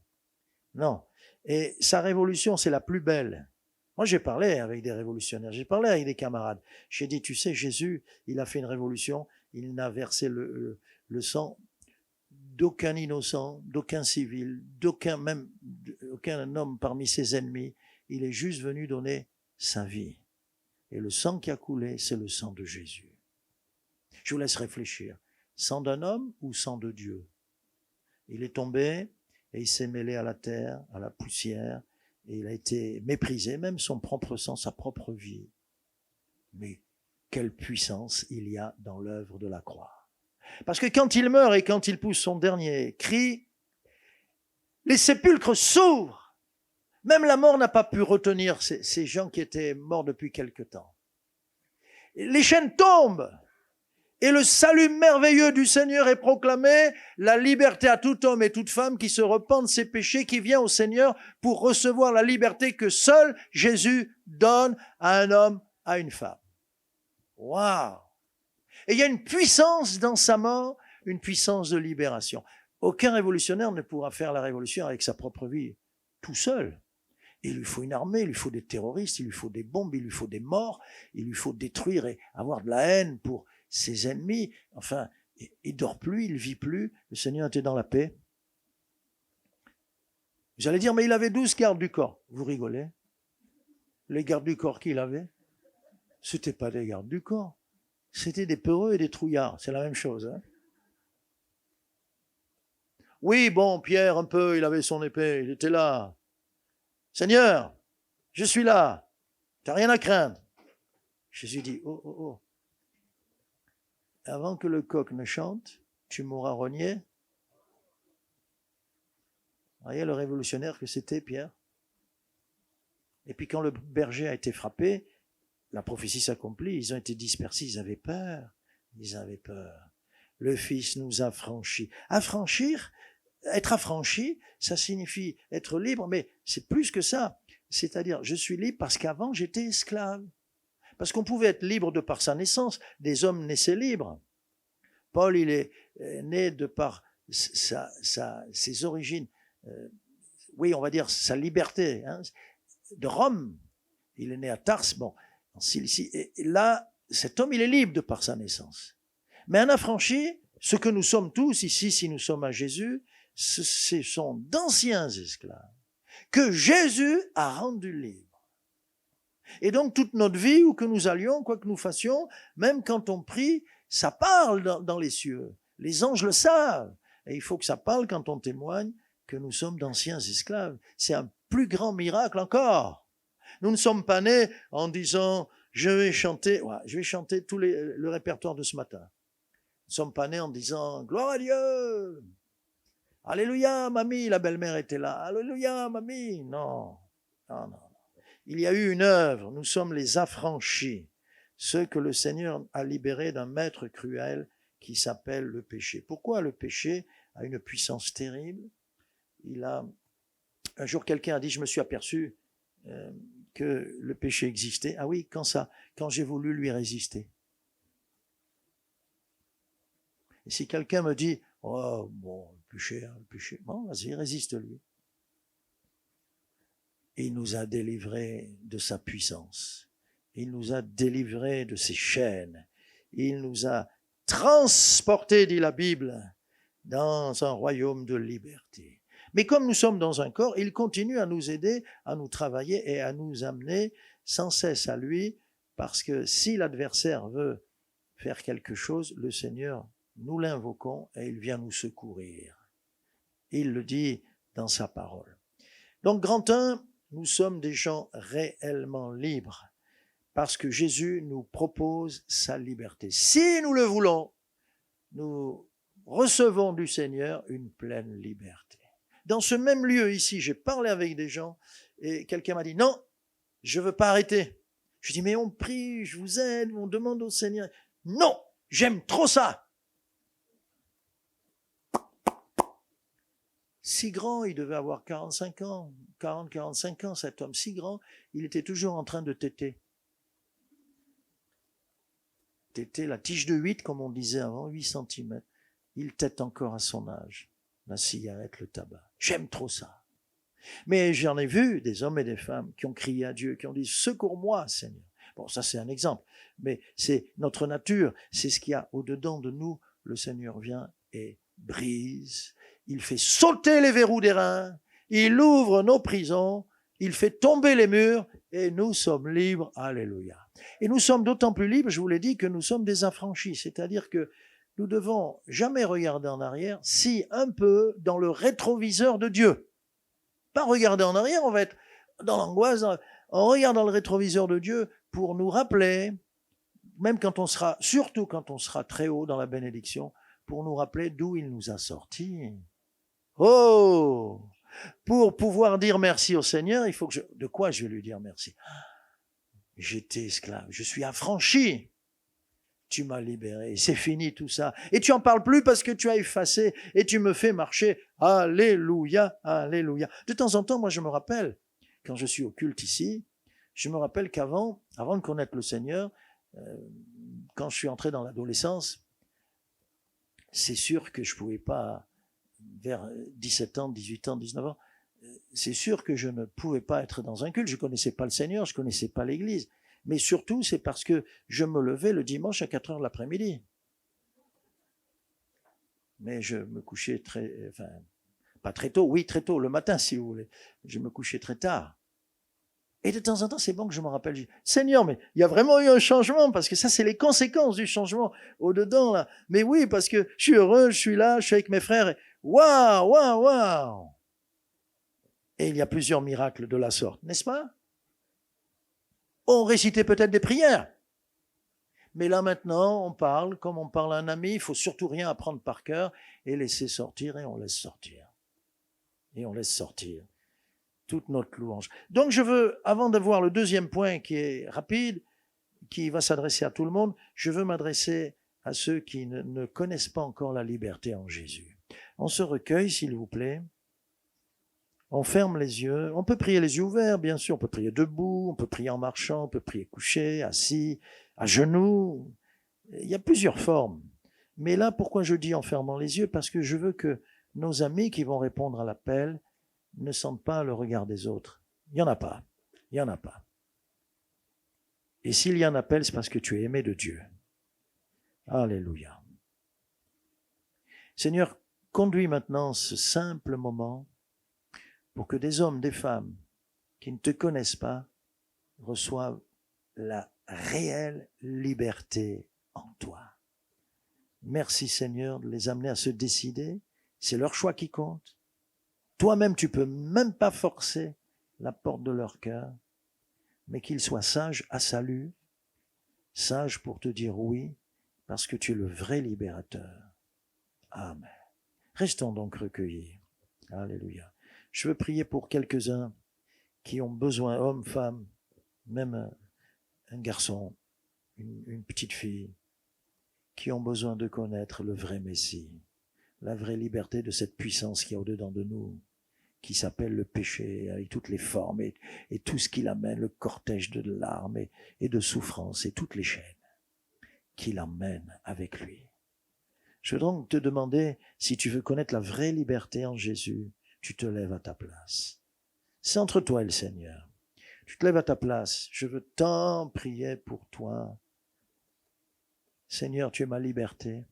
Non. Et sa révolution, c'est la plus belle. Moi, j'ai parlé avec des révolutionnaires, j'ai parlé avec des camarades. J'ai dit, tu sais, Jésus, il a fait une révolution, il n'a versé le sang d'aucun innocent, d'aucun civil, d'aucun homme parmi ses ennemis. Il est juste venu donner sa vie. Et le sang qui a coulé, c'est le sang de Jésus. Je vous laisse réfléchir. Sang d'un homme ou sang de Dieu? Il est tombé et il s'est mêlé à la terre, à la poussière, et il a été méprisé, même son propre sang, sa propre vie. Mais quelle puissance il y a dans l'œuvre de la croix. Parce que quand il meurt et quand il pousse son dernier cri, les sépulcres s'ouvrent. Même la mort n'a pas pu retenir ces gens qui étaient morts depuis quelque temps. Les chaînes tombent. Et le salut merveilleux du Seigneur est proclamé, la liberté à tout homme et toute femme qui se repent de ses péchés, qui vient au Seigneur pour recevoir la liberté que seul Jésus donne à un homme, à une femme. Waouh! Et il y a une puissance dans sa mort, une puissance de libération. Aucun révolutionnaire ne pourra faire la révolution avec sa propre vie, tout seul. Il lui faut une armée, il lui faut des terroristes, il lui faut des bombes, il lui faut des morts, il lui faut détruire et avoir de la haine pour ses ennemis. Enfin, il dort plus, il vit plus. Le Seigneur était dans la paix. Vous allez dire, mais il avait 12 gardes du corps. Vous rigolez? Les gardes du corps qu'il avait, c'était pas des gardes du corps. C'était des peureux et des trouillards. C'est la même chose. Hein? Oui, bon, Pierre, un peu, il avait son épée, il était là. Seigneur, je suis là. T'as rien à craindre. Jésus dit, oh, oh, oh. Avant que le coq ne chante, tu m'auras renié. Vous voyez le révolutionnaire que c'était, Pierre? Et puis quand le berger a été frappé, la prophétie s'accomplit, ils ont été dispersés, ils avaient peur. Ils avaient peur. Le Fils nous a affranchis. Affranchir, être affranchi, ça signifie être libre, mais c'est plus que ça. C'est-à-dire, je suis libre parce qu'avant j'étais esclave. Parce qu'on pouvait être libre de par sa naissance. Des hommes naissaient libres. Paul, il est né de par ses origines. Oui, on va dire sa liberté. Hein, de Rome. Il est né à Tars, bon, en Cilicie. Et là, cet homme, il est libre de par sa naissance. Mais un affranchi, ce que nous sommes tous ici, si nous sommes à Jésus, ce sont d'anciens esclaves que Jésus a rendus libres. Et donc, toute notre vie, où que nous allions, quoi que nous fassions, même quand on prie, ça parle dans les cieux. Les anges le savent. Et il faut que ça parle quand on témoigne que nous sommes d'anciens esclaves. C'est un plus grand miracle encore. Nous ne sommes pas nés en disant, je vais chanter tout le répertoire de ce matin. Nous ne sommes pas nés en disant, gloire à Dieu. Alléluia, mamie, la belle-mère était là. Alléluia, mamie. Non, non, non. Il y a eu une œuvre, nous sommes les affranchis, ceux que le Seigneur a libérés d'un maître cruel qui s'appelle le péché. Pourquoi le péché a une puissance terrible? Un jour quelqu'un a dit, je me suis aperçu que le péché existait. Ah oui, quand j'ai voulu lui résister. Et si quelqu'un me dit, oh bon, le péché, bon, vas-y, résiste-lui. Il nous a délivrés de sa puissance. Il nous a délivrés de ses chaînes. Il nous a transportés, dit la Bible, dans un royaume de liberté. Mais comme nous sommes dans un corps, il continue à nous aider, à nous travailler et à nous amener sans cesse à lui, parce que si l'adversaire veut faire quelque chose, le Seigneur, nous l'invoquons et il vient nous secourir. Il le dit dans sa parole. Donc, grand 1, nous sommes des gens réellement libres, parce que Jésus nous propose sa liberté. Si nous le voulons, nous recevons du Seigneur une pleine liberté. Dans ce même lieu ici, j'ai parlé avec des gens et quelqu'un m'a dit « Non, je ne veux pas arrêter. » Je dis « Mais on prie, je vous aide, on demande au Seigneur. » « Non, j'aime trop ça. » Si grand, il devait avoir 45 ans, 40-45 ans, cet homme si grand, il était toujours en train de téter. Téter la tige de 8, comme on disait avant, 8 cm. Il tète encore à son âge, la cigarette, le tabac. J'aime trop ça. Mais j'en ai vu des hommes et des femmes qui ont crié à Dieu, qui ont dit « Secours-moi, Seigneur ». Bon, ça c'est un exemple, mais c'est notre nature, c'est ce qu'il y a au-dedans de nous. Le Seigneur vient et brise, il fait sauter les verrous des reins, il ouvre nos prisons, il fait tomber les murs et nous sommes libres. Alléluia. Et nous sommes d'autant plus libres, je vous l'ai dit, que nous sommes des affranchis, c'est-à-dire que nous devons jamais regarder en arrière, si un peu dans le rétroviseur de Dieu. Pas regarder en arrière, on va être dans l'angoisse, on regarde dans le rétroviseur de Dieu pour nous rappeler, même quand on sera, surtout quand on sera très haut dans la bénédiction, pour nous rappeler d'où il nous a sortis. Oh! Pour pouvoir dire merci au Seigneur, il faut que de quoi je vais lui dire merci? J'étais esclave, je suis affranchi. Tu m'as libéré, c'est fini tout ça. Et tu en parles plus parce que tu as effacé et tu me fais marcher. Alléluia, alléluia. De temps en temps, moi je me rappelle, quand je suis au culte ici, je me rappelle avant de connaître le Seigneur, quand je suis entré dans l'adolescence, c'est sûr que je pouvais pas, vers 17 ans, 18 ans, 19 ans, c'est sûr que je ne pouvais pas être dans un culte. Je connaissais pas le Seigneur, je connaissais pas l'Église. Mais surtout, c'est parce que je me levais le dimanche à 4 heures de l'après-midi. Mais je me couchais pas très tôt, oui, très tôt, le matin, si vous voulez. Je me couchais très tard. Et de temps en temps, c'est bon que je me rappelle, je dis, Seigneur, mais il y a vraiment eu un changement, parce que ça, c'est les conséquences du changement au-dedans, là. Mais oui, parce que je suis heureux, je suis là, je suis avec mes frères, et waouh, waouh, waouh. Et il y a plusieurs miracles de la sorte, n'est-ce pas? On récitait peut-être des prières. Mais là, maintenant, on parle comme on parle à un ami, il faut surtout rien apprendre par cœur, et laisser sortir, et on laisse sortir. Et on laisse sortir toute notre louange. Donc je veux, avant d'avoir le deuxième point qui est rapide, qui va s'adresser à tout le monde, je veux m'adresser à ceux qui ne connaissent pas encore la liberté en Jésus. On se recueille, s'il vous plaît. On ferme les yeux. On peut prier les yeux ouverts, bien sûr. On peut prier debout, on peut prier en marchant, on peut prier couché, assis, à genoux. Il y a plusieurs formes. Mais là, pourquoi je dis en fermant les yeux? Parce que je veux que nos amis qui vont répondre à l'appel ne sentent pas le regard des autres. Il n'y en a pas. Il n'y en a pas. Et s'il y a un appel, c'est parce que tu es aimé de Dieu. Alléluia. Seigneur, conduis maintenant ce simple moment pour que des hommes, des femmes qui ne te connaissent pas reçoivent la réelle liberté en toi. Merci Seigneur de les amener à se décider. C'est leur choix qui compte. Toi-même, tu peux même pas forcer la porte de leur cœur, mais qu'ils soient sages à salut, sages pour te dire oui, parce que tu es le vrai libérateur. Amen. Restons donc recueillis. Alléluia. Je veux prier pour quelques-uns qui ont besoin, hommes, femmes, même un garçon, une petite fille, qui ont besoin de connaître le vrai Messie, la vraie liberté de cette puissance qui est au-dedans de nous, qui s'appelle le péché, avec toutes les formes et tout ce qu'il amène, le cortège de larmes et de souffrances et toutes les chaînes qu'il emmène avec lui. Je veux donc te demander, si tu veux connaître la vraie liberté en Jésus, tu te lèves à ta place. C'est entre toi et le Seigneur. Tu te lèves à ta place. Je veux tant prier pour toi. Seigneur, tu es ma liberté.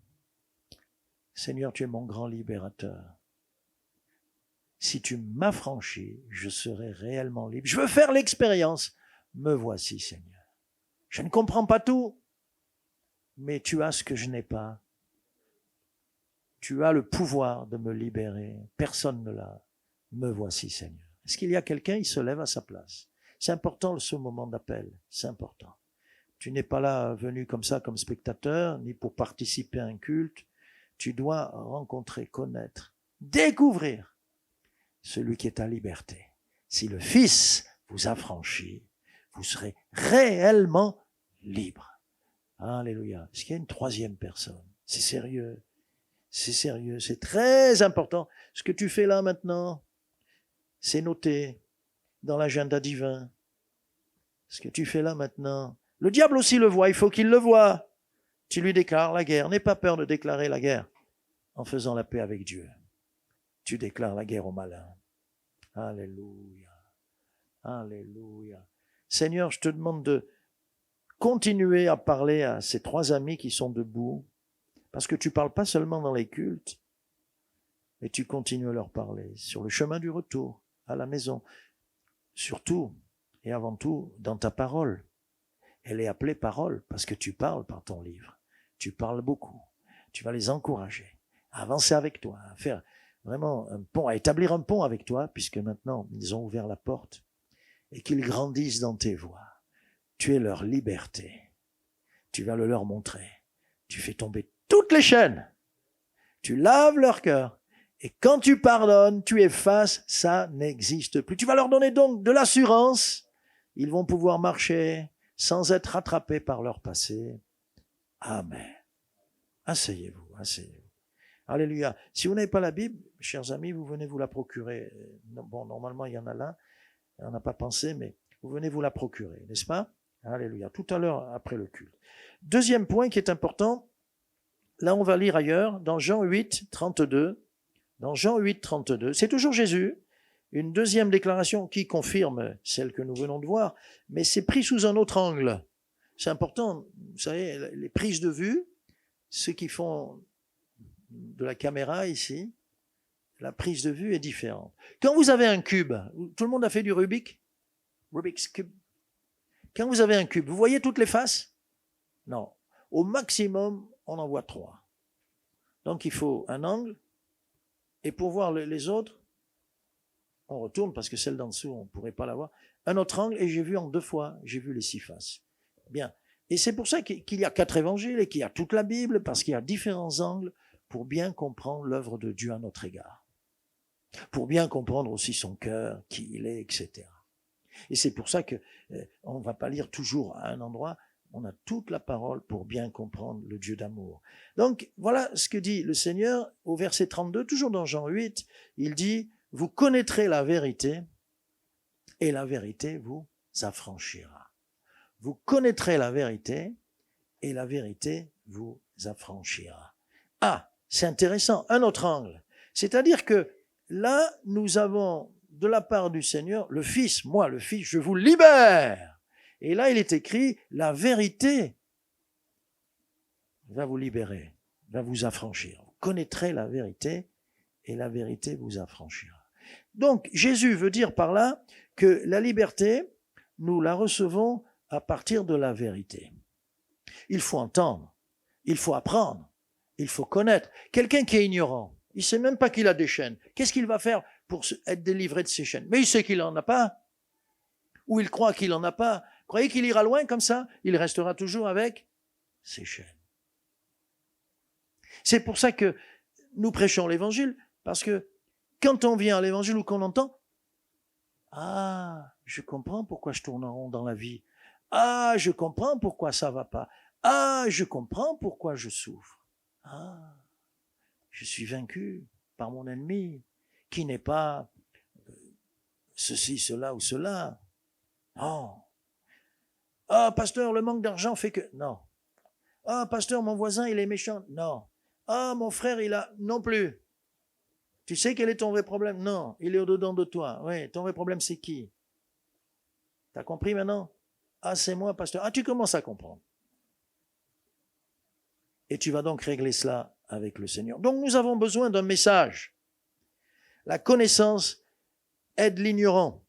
Seigneur, tu es mon grand libérateur. Si tu m'affranchis, je serai réellement libre. Je veux faire l'expérience. Me voici, Seigneur. Je ne comprends pas tout, mais tu as ce que je n'ai pas. Tu as le pouvoir de me libérer. Personne ne l'a. Me voici, Seigneur. Est-ce qu'il y a quelqu'un? Il se lève à sa place. C'est important ce moment d'appel. C'est important. Tu n'es pas là venu comme ça, comme spectateur, ni pour participer à un culte. Tu dois rencontrer, connaître, découvrir celui qui est ta liberté. Si le Fils vous affranchit, vous serez réellement libre. Alléluia. Est-ce qu'il y a une troisième personne? C'est sérieux. C'est sérieux. C'est très important. Ce que tu fais là maintenant, c'est noté dans l'agenda divin. Ce que tu fais là maintenant, le diable aussi le voit. Il faut qu'il le voie. Tu lui déclares la guerre. N'aie pas peur de déclarer la guerre en faisant la paix avec Dieu. Tu déclares la guerre au malin. Alléluia. Alléluia. Seigneur, je te demande de continuer à parler à ces trois amis qui sont debout, parce que tu ne parles pas seulement dans les cultes, mais tu continues à leur parler sur le chemin du retour, à la maison, surtout et avant tout dans ta parole. Elle est appelée parole parce que tu parles par ton livre. Tu parles beaucoup. Tu vas les encourager à avancer avec toi, à faire vraiment un pont, à établir un pont avec toi, puisque maintenant ils ont ouvert la porte, et qu'ils grandissent dans tes voies. Tu es leur liberté. Tu vas le leur montrer. Tu fais tomber toutes les chaînes. Tu laves leur cœur. Et quand tu pardonnes, tu effaces, ça n'existe plus. Tu vas leur donner donc de l'assurance. Ils vont pouvoir marcher sans être rattrapés par leur passé. Amen. Asseyez-vous, asseyez-vous. Alléluia. Si vous n'avez pas la Bible, chers amis, vous venez vous la procurer. Bon, normalement, il y en a là. On n'a pas pensé, mais vous venez vous la procurer, n'est-ce pas? Alléluia. Tout à l'heure, après le culte. Deuxième point qui est important, là on va lire ailleurs, dans Jean 8, 32. Dans Jean 8, 32, c'est toujours Jésus. Une deuxième déclaration qui confirme celle que nous venons de voir, mais c'est pris sous un autre angle. C'est important, vous savez, les prises de vue, ceux qui font de la caméra ici, la prise de vue est différente. Quand vous avez un cube, tout le monde a fait du Rubik's Cube. Quand vous avez un cube, vous voyez toutes les faces? Non. Au maximum, on en voit 3. Donc il faut un angle, et pour voir les autres, on retourne parce que celle d'en dessous, on ne pourrait pas la voir. Un autre angle, et j'ai vu en 2 fois, j'ai vu les 6 faces. Bien. Et c'est pour ça qu'il y a 4 évangiles et qu'il y a toute la Bible, parce qu'il y a différents angles pour bien comprendre l'œuvre de Dieu à notre égard. Pour bien comprendre aussi son cœur, qui il est, etc. Et c'est pour ça que on ne va pas lire toujours à un endroit, on a toute la parole pour bien comprendre le Dieu d'amour. Donc, voilà ce que dit le Seigneur au verset 32, toujours dans Jean 8, il dit, « Vous connaîtrez la vérité, et la vérité vous affranchira. » Vous connaîtrez la vérité, et la vérité vous affranchira. Ah, c'est intéressant, un autre angle. C'est-à-dire que là, nous avons de la part du Seigneur, le Fils, moi le Fils, je vous libère. Et là, il est écrit, la vérité va vous libérer, va vous affranchir. Vous connaîtrez la vérité et la vérité vous affranchira. Donc, Jésus veut dire par là que la liberté, nous la recevons à partir de la vérité. Il faut entendre, il faut apprendre, il faut connaître. Quelqu'un qui est ignorant, il ne sait même pas qu'il a des chaînes. Qu'est-ce qu'il va faire pour être délivré de ses chaînes? Mais il sait qu'il n'en a pas. Ou il croit qu'il n'en a pas. Croyez qu'il ira loin comme ça? Il restera toujours avec ses chaînes. C'est pour ça que nous prêchons l'évangile, parce que quand on vient à l'évangile ou qu'on entend, ah, je comprends pourquoi je tourne en rond dans la vie. Ah, je comprends pourquoi ça ne va pas. Ah, je comprends pourquoi je souffre. Ah, je suis vaincu par mon ennemi, qui n'est pas ceci, cela ou cela. Non. Ah, pasteur, le manque d'argent fait que... Non. Ah, pasteur, mon voisin, il est méchant. Non. Ah, mon frère, il a... Non plus. Tu sais quel est ton vrai problème? Non, il est au-dedans de toi. Oui, ton vrai problème, c'est qui? T'as compris maintenant? Ah, c'est moi, pasteur. Ah, tu commences à comprendre. Et tu vas donc régler cela avec le Seigneur. Donc, nous avons besoin d'un message. La connaissance aide l'ignorant,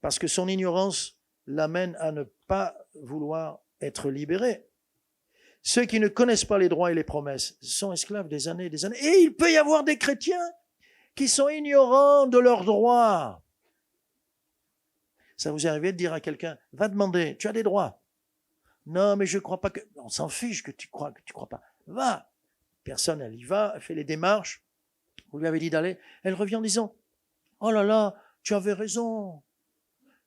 parce que son ignorance l'amène à ne pas vouloir être libéré. Ceux qui ne connaissent pas les droits et les promesses sont esclaves des années et des années. Et il peut y avoir des chrétiens qui sont ignorants de leurs droits. Ça vous est arrivé de dire à quelqu'un, va demander, tu as des droits. Non, mais je ne crois pas que... On s'en fiche que tu crois pas. Va. Personne, elle y va, elle fait les démarches. Vous lui avez dit d'aller. Elle revient en disant, oh là là, tu avais raison.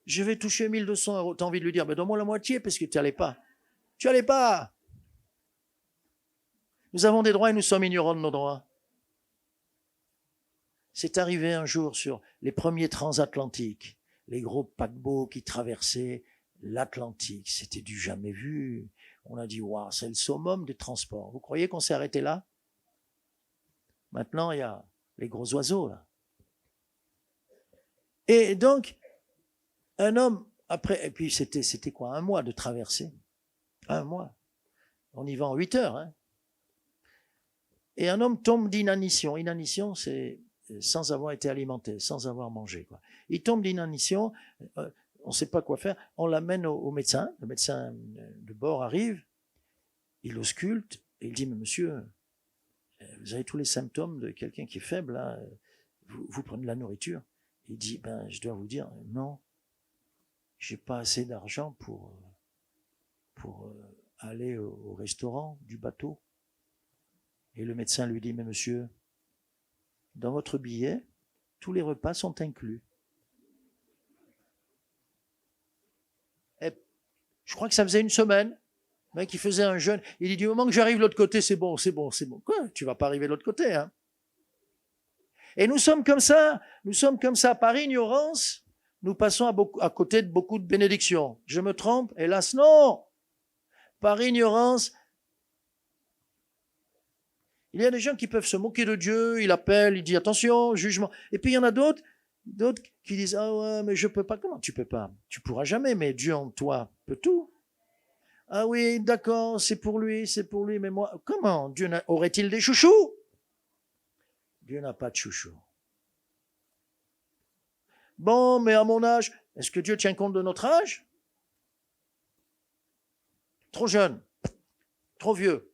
Je vais toucher 1 200 €. Tu as envie de lui dire, mais donne-moi la moitié parce que tu n'allais pas. Tu n'allais pas. Nous avons des droits et nous sommes ignorants de nos droits. C'est arrivé un jour sur les premiers transatlantiques, les gros paquebots qui traversaient l'Atlantique. C'était du jamais vu. On a dit, waouh, c'est le summum des transports. Vous croyez qu'on s'est arrêté là? Maintenant, il y a les gros oiseaux, là. Et donc, un homme, après, et puis c'était quoi, 1 mois de traversée? 1 mois. On y va en 8 heures, hein. Et un homme tombe d'inanition. Inanition, c'est sans avoir été alimenté, sans avoir mangé, quoi. Il tombe d'inanition, on ne sait pas quoi faire, on l'amène au médecin, le médecin de bord arrive, il ausculte, et il dit, mais monsieur, vous avez tous les symptômes de quelqu'un qui est faible, là, vous prenez de la nourriture. Il dit, ben, je dois vous dire, non, j'ai pas assez d'argent pour aller au restaurant du bateau. Et le médecin lui dit, mais monsieur, dans votre billet, tous les repas sont inclus. Et je crois que ça faisait 1 semaine, le mec, il faisait un jeûne. Il dit, du moment que j'arrive de l'autre côté, c'est bon. Quoi? Tu vas pas arriver de l'autre côté, hein? Et nous sommes comme ça, par ignorance, nous passons à côté de beaucoup de bénédictions. Je me trompe? Hélas, non! Par ignorance, il y a des gens qui peuvent se moquer de Dieu, il appelle, il dit attention, jugement. Et puis il y en a d'autres qui disent, ah ouais, mais je peux pas. Comment tu peux pas? Tu pourras jamais, mais Dieu en toi peut tout. Ah oui, d'accord, c'est pour lui, mais moi, comment? Dieu aurait-il des chouchous? Dieu n'a pas de chouchou. Bon, mais à mon âge, est-ce que Dieu tient compte de notre âge? Trop jeune, trop vieux.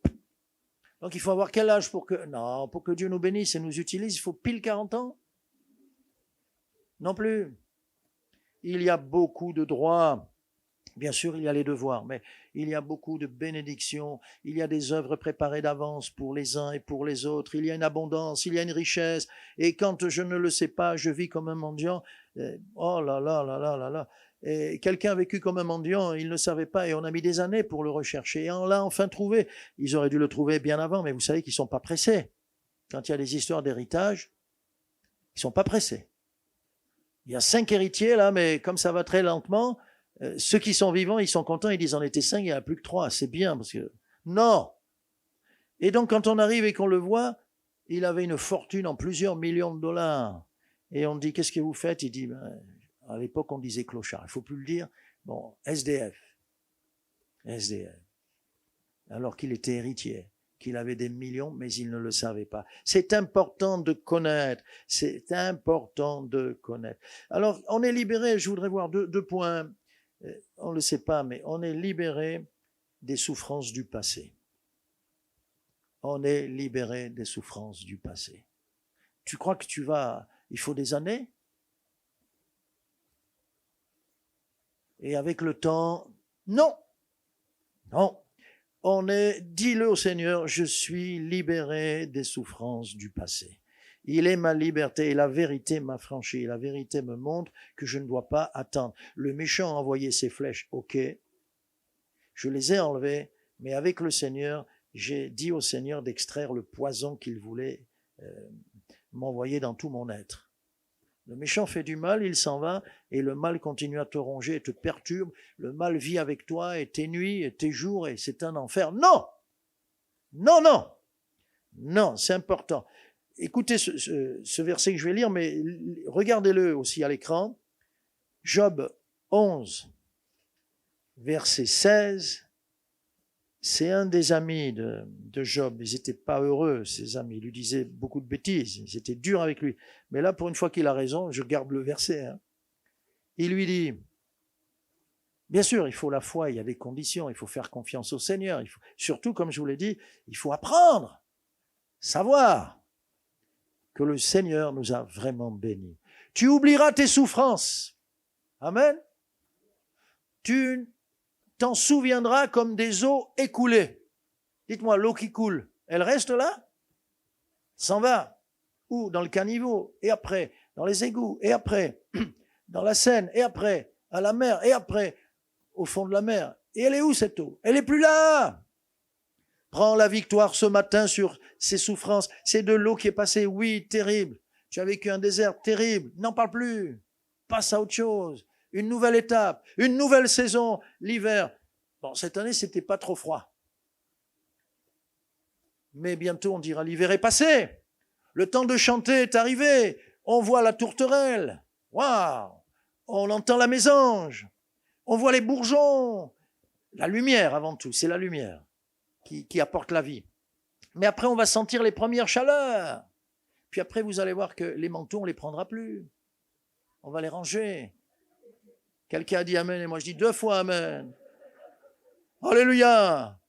Donc il faut avoir quel âge pour que Dieu nous bénisse et nous utilise? Il faut pile 40 ans? Non plus. Il y a beaucoup de droits. Bien sûr, il y a les devoirs, mais il y a beaucoup de bénédictions, il y a des œuvres préparées d'avance pour les uns et pour les autres, il y a une abondance, il y a une richesse, et quand je ne le sais pas, je vis comme un mendiant, oh là là là là là là, et quelqu'un a vécu comme un mendiant, il ne le savait pas, et on a mis des années pour le rechercher, et on l'a enfin trouvé. Ils auraient dû le trouver bien avant, mais vous savez qu'ils ne sont pas pressés. Quand il y a des histoires d'héritage, ils ne sont pas pressés. Il y a 5 héritiers là, mais comme ça va très lentement, ceux qui sont vivants, ils sont contents, ils disent on était 5, il n'y en a plus que 3, c'est bien, parce que... Non. Et donc quand on arrive et qu'on le voit, il avait une fortune en plusieurs millions de dollars. Et on dit, qu'est-ce que vous faites? Il dit, ben, à l'époque on disait clochard, il ne faut plus le dire. Bon, SDF. Alors qu'il était héritier, qu'il avait des millions, mais il ne le savait pas. C'est important de connaître, Alors, on est libéré, je voudrais voir deux points. On ne le sait pas, mais on est libéré des souffrances du passé. On est libéré des souffrances du passé. Tu crois que il faut des années? Et avec le temps, non. Dis-le au Seigneur, je suis libéré des souffrances du passé. Il est ma liberté et la vérité m'a franchi. La vérité me montre que je ne dois pas attendre. Le méchant a envoyé ses flèches, ok. Je les ai enlevées, mais avec le Seigneur, j'ai dit au Seigneur d'extraire le poison qu'il voulait m'envoyer dans tout mon être. Le méchant fait du mal, il s'en va, et le mal continue à te ronger et te perturbe. Le mal vit avec toi, et tes nuits, et tes jours, et c'est un enfer. Non, c'est important. Écoutez ce verset que je vais lire, mais regardez-le aussi à l'écran. Job 11, verset 16 C'est un des amis de Job. Ils n'étaient pas heureux, ces amis. Ils lui disaient beaucoup de bêtises. Ils étaient durs avec lui. Mais là, pour une fois qu'il a raison, je garde le verset. Hein. Il lui dit, bien sûr, il faut la foi, il y a des conditions, il faut faire confiance au Seigneur. Surtout, comme je vous l'ai dit, il faut apprendre, savoir que le Seigneur nous a vraiment bénis. Tu oublieras tes souffrances. Amen. Tu t'en souviendras comme des eaux écoulées. Dites-moi, l'eau qui coule, elle reste là? S'en va. Où? Dans le caniveau. Et après, dans les égouts. Et après, dans la Seine. Et après, à la mer. Et après, au fond de la mer. Et elle est où cette eau? Elle est plus là. Prends la victoire ce matin sur ces souffrances. C'est de l'eau qui est passée. Oui, terrible. Tu as vécu un désert terrible. N'en parle plus. Passe à autre chose. Une nouvelle étape, une nouvelle saison, l'hiver. Bon, cette année, c'était pas trop froid. Mais bientôt, on dira, l'hiver est passé. Le temps de chanter est arrivé. On voit la tourterelle. Waouh! On entend la mésange. On voit les bourgeons. La lumière, avant tout, c'est la lumière qui apporte la vie. Mais après, on va sentir les premières chaleurs. Puis après, vous allez voir que les manteaux, on ne les prendra plus. On va les ranger. Quelqu'un a dit Amen et moi je dis 2 fois Amen. Alléluia.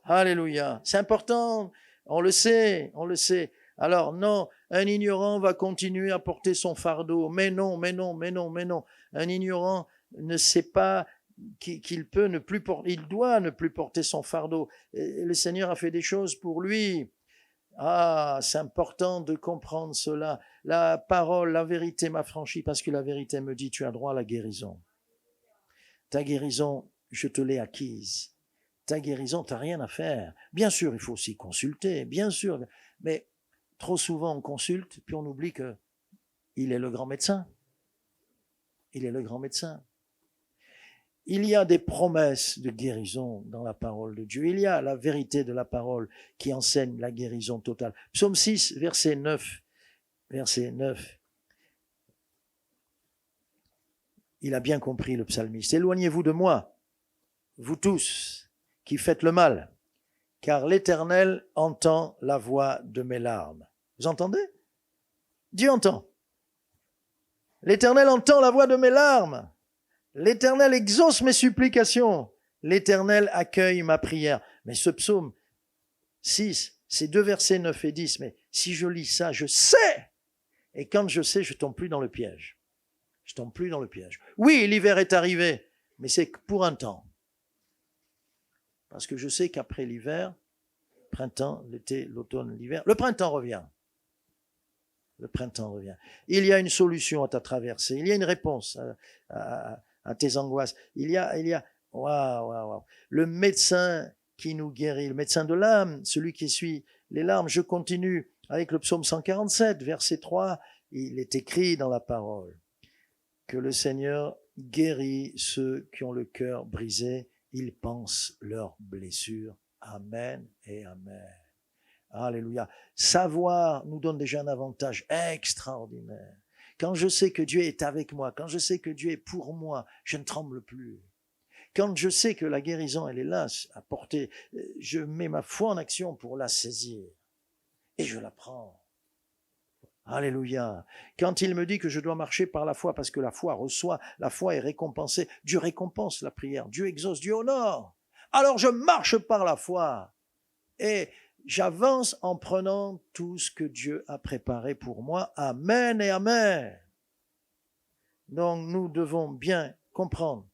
Alléluia. C'est important. On le sait, on le sait. Alors non, un ignorant va continuer à porter son fardeau. Mais non, mais non, mais non, mais non. Un ignorant ne sait pas qu'il peut ne plus porter, il doit ne plus porter son fardeau. Et le Seigneur a fait des choses pour lui. Ah, c'est important de comprendre cela. La parole, la vérité m'a franchi parce que la vérité me dit, tu as droit à la guérison. Ta guérison, je te l'ai acquise. Ta guérison, tu n'as rien à faire. Bien sûr, il faut aussi consulter, bien sûr. Mais trop souvent, on consulte, puis on oublie que il est le grand médecin. Il est le grand médecin. Il y a des promesses de guérison dans la parole de Dieu. Il y a la vérité de la parole qui enseigne la guérison totale. Psaume 6, verset 9. Verset 9. Il a bien compris le psalmiste. Éloignez-vous de moi, vous tous qui faites le mal, car l'Éternel entend la voix de mes larmes. Vous entendez? Dieu entend. L'Éternel entend la voix de mes larmes. L'Éternel exauce mes supplications. L'Éternel accueille ma prière. Mais ce psaume 6, c'est 2 versets 9 et 10. Mais si je lis ça, je sais. Et quand je sais, je tombe plus dans le piège. Je tombe plus dans le piège. Oui, l'hiver est arrivé, mais c'est pour un temps. Parce que je sais qu'après l'hiver, printemps, l'été, l'automne, l'hiver, le printemps revient. Le printemps revient. Il y a une solution à ta traversée. Il y a une réponse à tes angoisses. Waouh. Le médecin qui nous guérit, le médecin de l'âme, celui qui essuie les larmes. Je continue avec le psaume 147, verset 3. Il est écrit dans la parole que le Seigneur guérit ceux qui ont le cœur brisé. Il pense leurs blessures. Amen et amen. Alléluia. Savoir nous donne déjà un avantage extraordinaire. Quand je sais que Dieu est avec moi, quand je sais que Dieu est pour moi, je ne tremble plus. Quand je sais que la guérison, elle est là, à portée, je mets ma foi en action pour la saisir. Et je la prends. Alléluia. Quand il me dit que je dois marcher par la foi, parce que la foi reçoit, la foi est récompensée, Dieu récompense la prière, Dieu exauce, Dieu honore. Alors je marche par la foi. Et j'avance en prenant tout ce que Dieu a préparé pour moi. Amen et amen. Donc nous devons bien comprendre,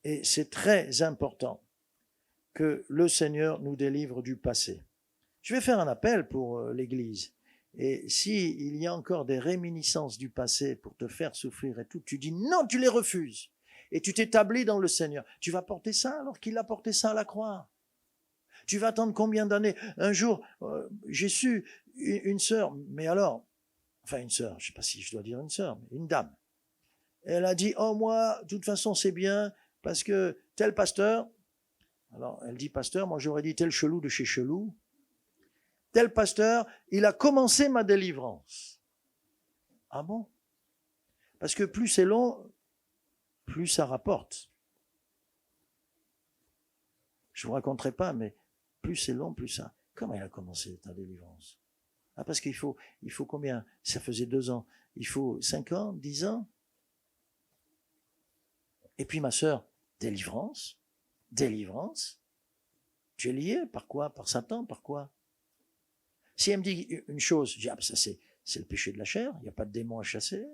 et c'est très important, que le Seigneur nous délivre du passé. Je vais faire un appel pour l'Église. Et s'il y a encore des réminiscences du passé pour te faire souffrir et tout, tu dis non, tu les refuses. Et tu t'établis dans le Seigneur. Tu vas porter ça alors qu'il a porté ça à la croix. Tu vas attendre combien d'années? Un jour, j'ai su une sœur, mais alors, enfin une sœur, je ne sais pas si je dois dire une sœur, mais une dame. Elle a dit, oh moi, de toute façon c'est bien, parce que tel pasteur, alors elle dit pasteur, moi j'aurais dit tel chelou de chez chelou, tel pasteur, il a commencé ma délivrance. Ah bon? Parce que plus c'est long, plus ça rapporte. Je vous raconterai pas, mais plus c'est long, plus ça. Comment il a commencé ta délivrance? Ah, parce qu'il faut combien? Ça faisait 2 ans. Il faut 5 ans, 10 ans? Et puis ma sœur, délivrance? Délivrance? Tu es lié? Par quoi? Par Satan? Par quoi? Si elle me dit une chose, je dis, ah, ça c'est le péché de la chair, il n'y a pas de démon à chasser.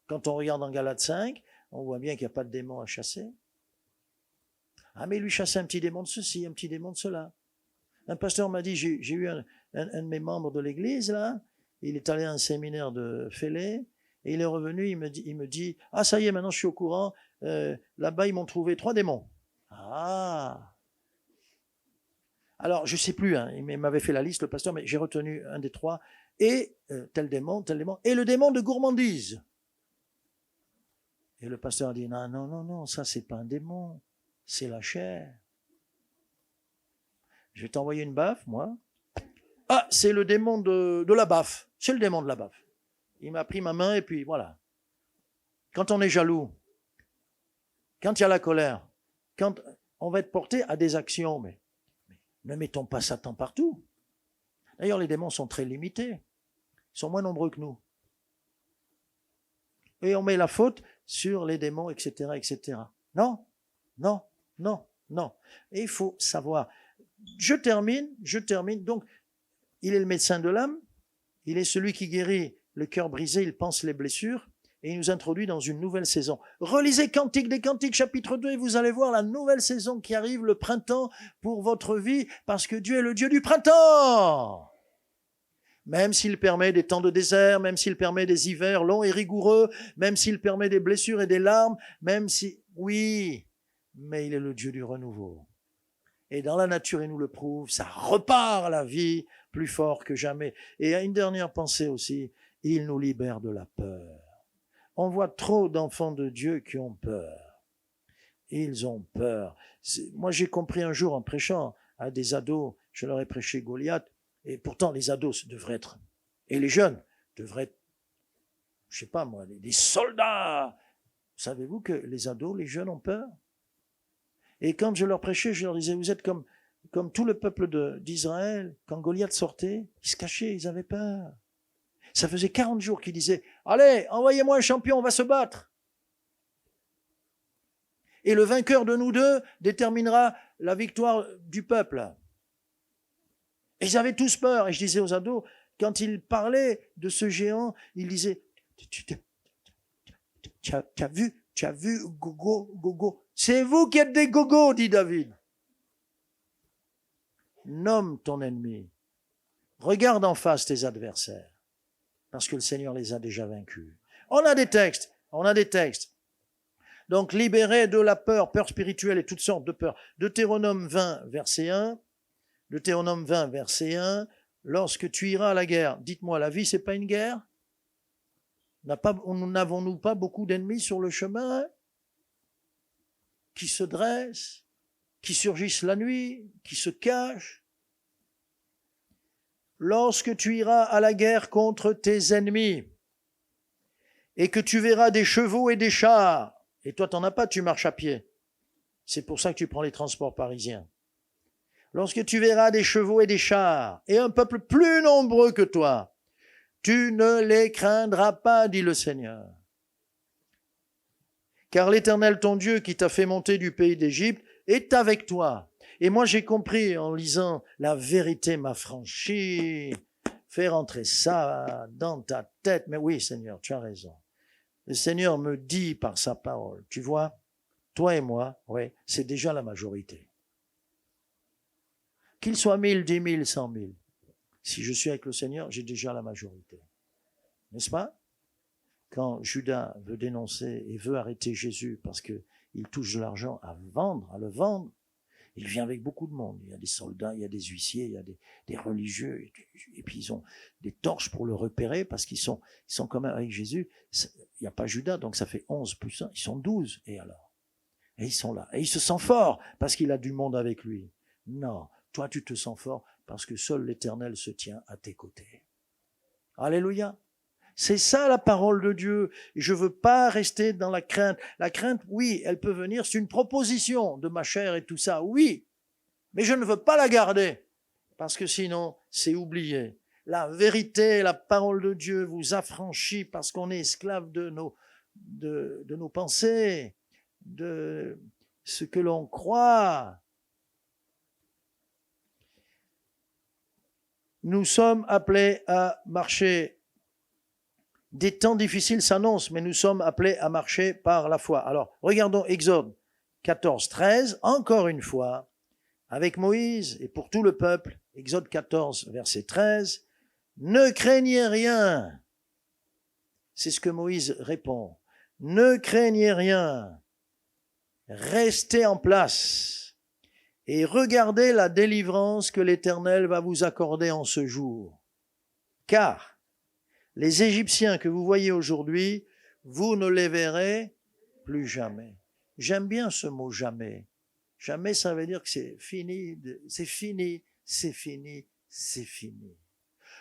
Quand on regarde en Galates 5, on voit bien qu'il n'y a pas de démon à chasser. Ah, mais lui chassait un petit démon de ceci, un petit démon de cela. Un pasteur m'a dit, j'ai eu un de mes membres de l'église, là, il est allé à un séminaire de Fellé, et il est revenu, il me dit, ah, ça y est, maintenant je suis au courant, là-bas ils m'ont trouvé 3 démons. Ah! Alors, je ne sais plus, hein, il m'avait fait la liste, le pasteur, mais j'ai retenu un des 3, et tel démon, et le démon de gourmandise. Et le pasteur a dit, non, ça c'est pas un démon, c'est la chair. Je vais t'envoyer une baffe, moi. Ah, c'est le démon de la baffe, c'est le démon de la baffe. Il m'a pris ma main et puis voilà. Quand on est jaloux, quand il y a la colère, quand on va être porté à des actions, mais ne mettons pas Satan partout. D'ailleurs, les démons sont très limités. Ils sont moins nombreux que nous. Et on met la faute sur les démons, etc., etc. Non. Et il faut savoir. Je termine. Donc, il est le médecin de l'âme. Il est celui qui guérit le cœur brisé. Il pense les blessures. Et il nous introduit dans une nouvelle saison. Relisez Cantique des Cantiques, chapitre 2, et vous allez voir la nouvelle saison qui arrive, le printemps, pour votre vie, parce que Dieu est le Dieu du printemps. Même s'il permet des temps de désert, même s'il permet des hivers longs et rigoureux, même s'il permet des blessures et des larmes, oui, mais il est le Dieu du renouveau. Et dans la nature, il nous le prouve, ça repart à la vie plus fort que jamais. Et à une dernière pensée aussi, il nous libère de la peur. On voit trop d'enfants de Dieu qui ont peur. Ils ont peur. Moi, j'ai compris un jour en prêchant à des ados, je leur ai prêché Goliath, et pourtant les ados devraient être, et les jeunes devraient être, je sais pas moi, des soldats. Savez-vous que les ados, les jeunes ont peur? Et quand je leur prêchais, je leur disais, vous êtes comme tout le peuple d'Israël, quand Goliath sortait, ils se cachaient, ils avaient peur. Ça faisait 40 jours qu'il disait, allez, envoyez-moi un champion, on va se battre. Et le vainqueur de nous deux déterminera la victoire du peuple. Et ils avaient tous peur. Et je disais aux ados, quand ils parlaient de ce géant, ils disaient, tu as vu Gogo. C'est vous qui êtes des gogos, dit David. Nomme ton ennemi. Regarde en face tes adversaires. Parce que le Seigneur les a déjà vaincus. On a des textes. Donc, libérés de la peur spirituelle et toutes sortes de peurs. Deutéronome 20, verset 1. Lorsque tu iras à la guerre, dites-moi, la vie, c'est pas une guerre? N'avons-nous pas beaucoup d'ennemis sur le chemin qui se dressent, qui surgissent la nuit, qui se cachent? Lorsque tu iras à la guerre contre tes ennemis et que tu verras des chevaux et des chars, et toi t'en as pas, tu marches à pied. C'est pour ça que tu prends les transports parisiens. Lorsque tu verras des chevaux et des chars et un peuple plus nombreux que toi, tu ne les craindras pas, dit le Seigneur. Car l'Éternel, ton Dieu, qui t'a fait monter du pays d'Égypte, est avec toi. Et moi, j'ai compris en lisant, la vérité m'a franchi. Fais rentrer ça dans ta tête. Mais oui, Seigneur, tu as raison. Le Seigneur me dit par sa parole, tu vois, toi et moi, oui, c'est déjà la majorité. Qu'il soit 1000, 10 000, 100 000. Si je suis avec le Seigneur, j'ai déjà la majorité. N'est-ce pas? Quand Judas veut dénoncer et veut arrêter Jésus parce qu'il touche de l'argent à le vendre, il vient avec beaucoup de monde. Il y a des soldats, il y a des huissiers, il y a des religieux, et puis ils ont des torches pour le repérer parce qu'ils sont quand même avec Jésus. Il n'y a pas Judas, donc ça fait 11 plus 1, ils sont 12. Et alors? Et ils sont là. Et il se sent fort parce qu'il a du monde avec lui. Non, toi tu te sens fort parce que seul l'Éternel se tient à tes côtés. Alléluia. C'est ça la parole de Dieu. Je veux pas rester dans la crainte. La crainte, oui, elle peut venir, c'est une proposition de ma chair et tout ça, oui. Mais je ne veux pas la garder, parce que sinon, c'est oublié. La vérité, la parole de Dieu vous affranchit parce qu'on est esclave de nos pensées, de ce que l'on croit. Nous sommes appelés à marcher. Des temps difficiles s'annoncent, mais nous sommes appelés à marcher par la foi. Alors, regardons Exode 14, 13, encore une fois, avec Moïse et pour tout le peuple. Exode 14, verset 13. Ne craignez rien. C'est ce que Moïse répond. Ne craignez rien. Restez en place et regardez la délivrance que l'Éternel va vous accorder en ce jour. Car les Égyptiens que vous voyez aujourd'hui, vous ne les verrez plus jamais. J'aime bien ce mot « jamais ». Jamais, ça veut dire que c'est fini, c'est fini, c'est fini, c'est fini.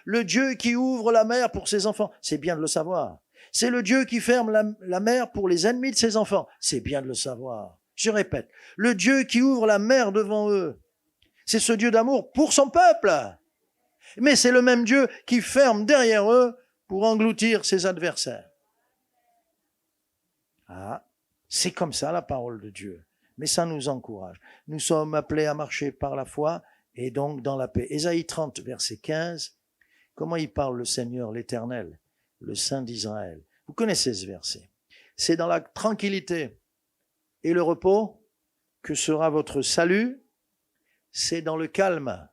Le Dieu qui ouvre la mer pour ses enfants, c'est bien de le savoir. C'est le Dieu qui ferme la mer pour les ennemis de ses enfants, c'est bien de le savoir. Je répète, le Dieu qui ouvre la mer devant eux, c'est ce Dieu d'amour pour son peuple. Mais c'est le même Dieu qui ferme derrière eux pour engloutir ses adversaires. Ah, c'est comme ça la parole de Dieu. Mais ça nous encourage. Nous sommes appelés à marcher par la foi et donc dans la paix. Ésaïe 30, verset 15, comment il parle le Seigneur, l'Éternel, le Saint d'Israël. Vous connaissez ce verset. C'est dans la tranquillité et le repos que sera votre salut. C'est dans le calme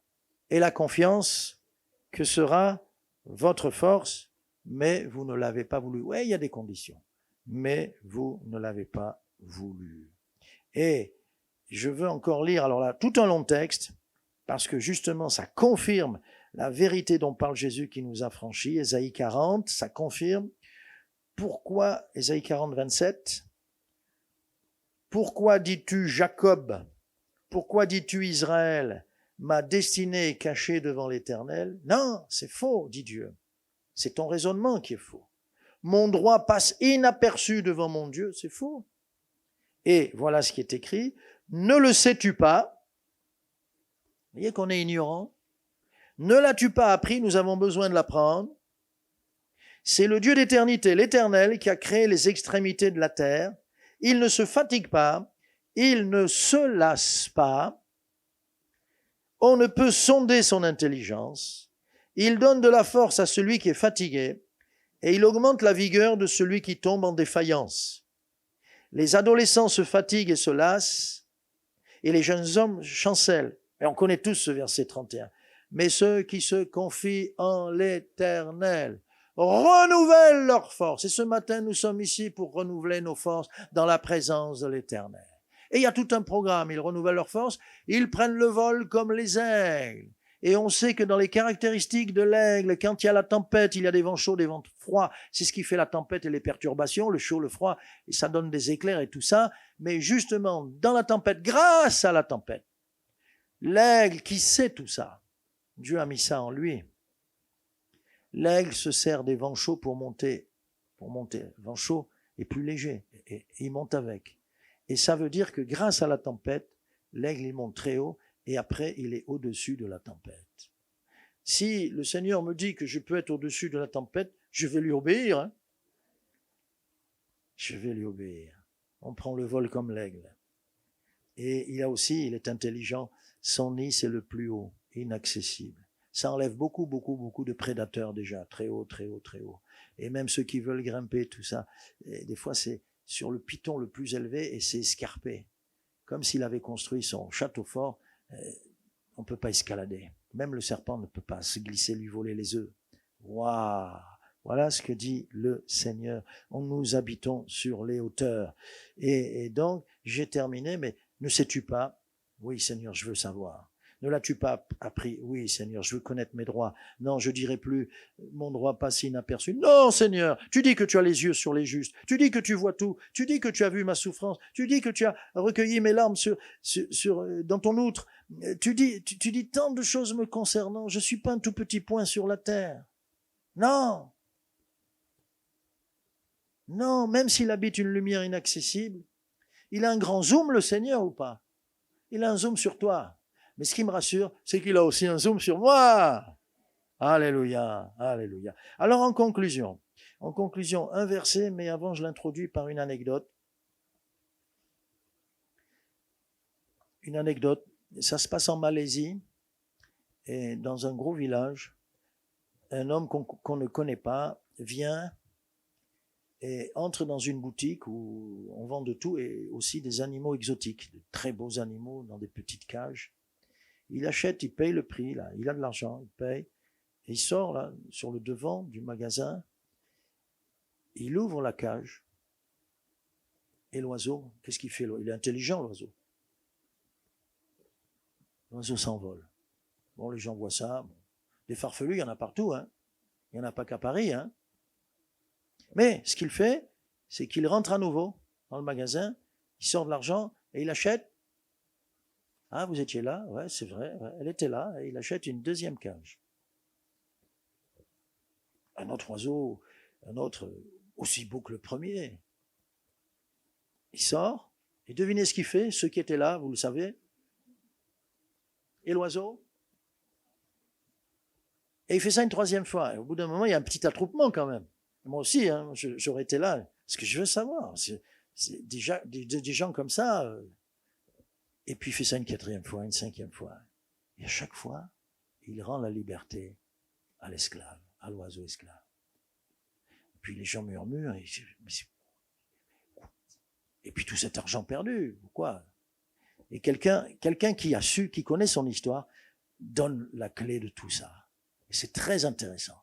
et la confiance que sera votre force. Mais vous ne l'avez pas voulu. Oui, il y a des conditions. Mais vous ne l'avez pas voulu. Et je veux encore lire, alors là, tout un long texte, parce que justement, ça confirme la vérité dont parle Jésus qui nous a franchis. Ésaïe 40, ça confirme. Pourquoi, Ésaïe 40, 27, pourquoi dis-tu Jacob? Pourquoi dis-tu Israël? Ma destinée est cachée devant l'Éternel. Non, c'est faux, dit Dieu. C'est ton raisonnement qui est faux. Mon droit passe inaperçu devant mon Dieu, c'est faux. Et voilà ce qui est écrit. Ne le sais-tu pas? Vous voyez qu'on est ignorant. Ne l'as-tu pas appris? Nous avons besoin de l'apprendre. C'est le Dieu d'éternité, l'Éternel, qui a créé les extrémités de la terre. Il ne se fatigue pas, il ne se lasse pas. On ne peut sonder son intelligence. Il donne de la force à celui qui est fatigué et il augmente la vigueur de celui qui tombe en défaillance. Les adolescents se fatiguent et se lassent et les jeunes hommes chancellent. Et on connaît tous ce verset 31. Mais ceux qui se confient en l'Éternel renouvellent leur force. Et ce matin, nous sommes ici pour renouveler nos forces dans la présence de l'Éternel. Et il y a tout un programme. Ils renouvellent leur force. Ils prennent le vol comme les aigles. Et on sait que dans les caractéristiques de l'aigle, quand il y a la tempête, il y a des vents chauds, des vents froids. C'est ce qui fait la tempête et les perturbations, le chaud, le froid, et ça donne des éclairs et tout ça. Mais justement, dans la tempête, grâce à la tempête, l'aigle qui sait tout ça, Dieu a mis ça en lui. L'aigle se sert des vents chauds pour monter. Vent chaud est plus léger, et il monte avec. Et ça veut dire que grâce à la tempête, l'aigle il monte très haut, et après, il est au-dessus de la tempête. Si le Seigneur me dit que je peux être au-dessus de la tempête, je vais lui obéir. Hein? Je vais lui obéir. On prend le vol comme l'aigle. Et il est intelligent. Son nid, c'est le plus haut, inaccessible. Ça enlève beaucoup de prédateurs déjà, très haut, très haut, très haut. Et même ceux qui veulent grimper, tout ça, et des fois, c'est sur le piton le plus élevé et c'est escarpé. Comme s'il avait construit son château fort. On ne peut pas escalader. Même le serpent ne peut pas se glisser, lui voler les œufs. Waouh! Voilà ce que dit le Seigneur. Nous habitons sur les hauteurs. Et donc, j'ai terminé, mais ne sais-tu pas? Oui, Seigneur, je veux savoir. Ne l'as-tu pas appris? Oui, Seigneur, je veux connaître mes droits. Non, je dirai plus, mon droit passe inaperçu. Non, Seigneur, tu dis que tu as les yeux sur les justes. Tu dis que tu vois tout. Tu dis que tu as vu ma souffrance. Tu dis que tu as recueilli mes larmes dans ton outre. Tu dis tant de choses me concernant. Je suis pas un tout petit point sur la terre. Non. Non, même s'il habite une lumière inaccessible, il a un grand zoom, le Seigneur, ou pas? Il a un zoom sur toi. Mais ce qui me rassure, c'est qu'il a aussi un zoom sur moi. Alléluia, alléluia. Alors en conclusion, un verset, mais avant je l'introduis par une anecdote. Une anecdote, ça se passe en Malaisie, et dans un gros village, un homme qu'on ne connaît pas vient et entre dans une boutique où on vend de tout et aussi des animaux exotiques, de très beaux animaux dans des petites cages. Il achète, il paye le prix, là, il a de l'argent, il paye, et il sort là, sur le devant du magasin, il ouvre la cage, et l'oiseau, qu'est-ce qu'il fait? Il est intelligent, l'oiseau. L'oiseau s'envole. Bon, les gens voient ça. Bon. Des farfelus, il y en a partout, hein. Il n'y en a pas qu'à Paris, hein. Mais ce qu'il fait, c'est qu'il rentre à nouveau dans le magasin, il sort de l'argent et il achète. Ah, vous étiez là? Ouais, c'est vrai, ouais, elle était là, et il achète une deuxième cage. Un autre oiseau, un autre aussi beau que le premier. Il sort, et devinez ce qu'il fait, ceux qui étaient là, vous le savez. Et l'oiseau? Et il fait ça une troisième fois. Et au bout d'un moment, il y a un petit attroupement quand même. Moi aussi, hein, j'aurais été là. Ce que je veux savoir, c'est déjà des gens comme ça. Et puis il fait ça une quatrième fois, une cinquième fois. Et à chaque fois, il rend la liberté à l'esclave, à l'oiseau esclave. Et puis les gens murmurent. Et puis tout cet argent perdu, pourquoi? Et quelqu'un qui a su, qui connaît son histoire, donne la clé de tout ça. Et c'est très intéressant.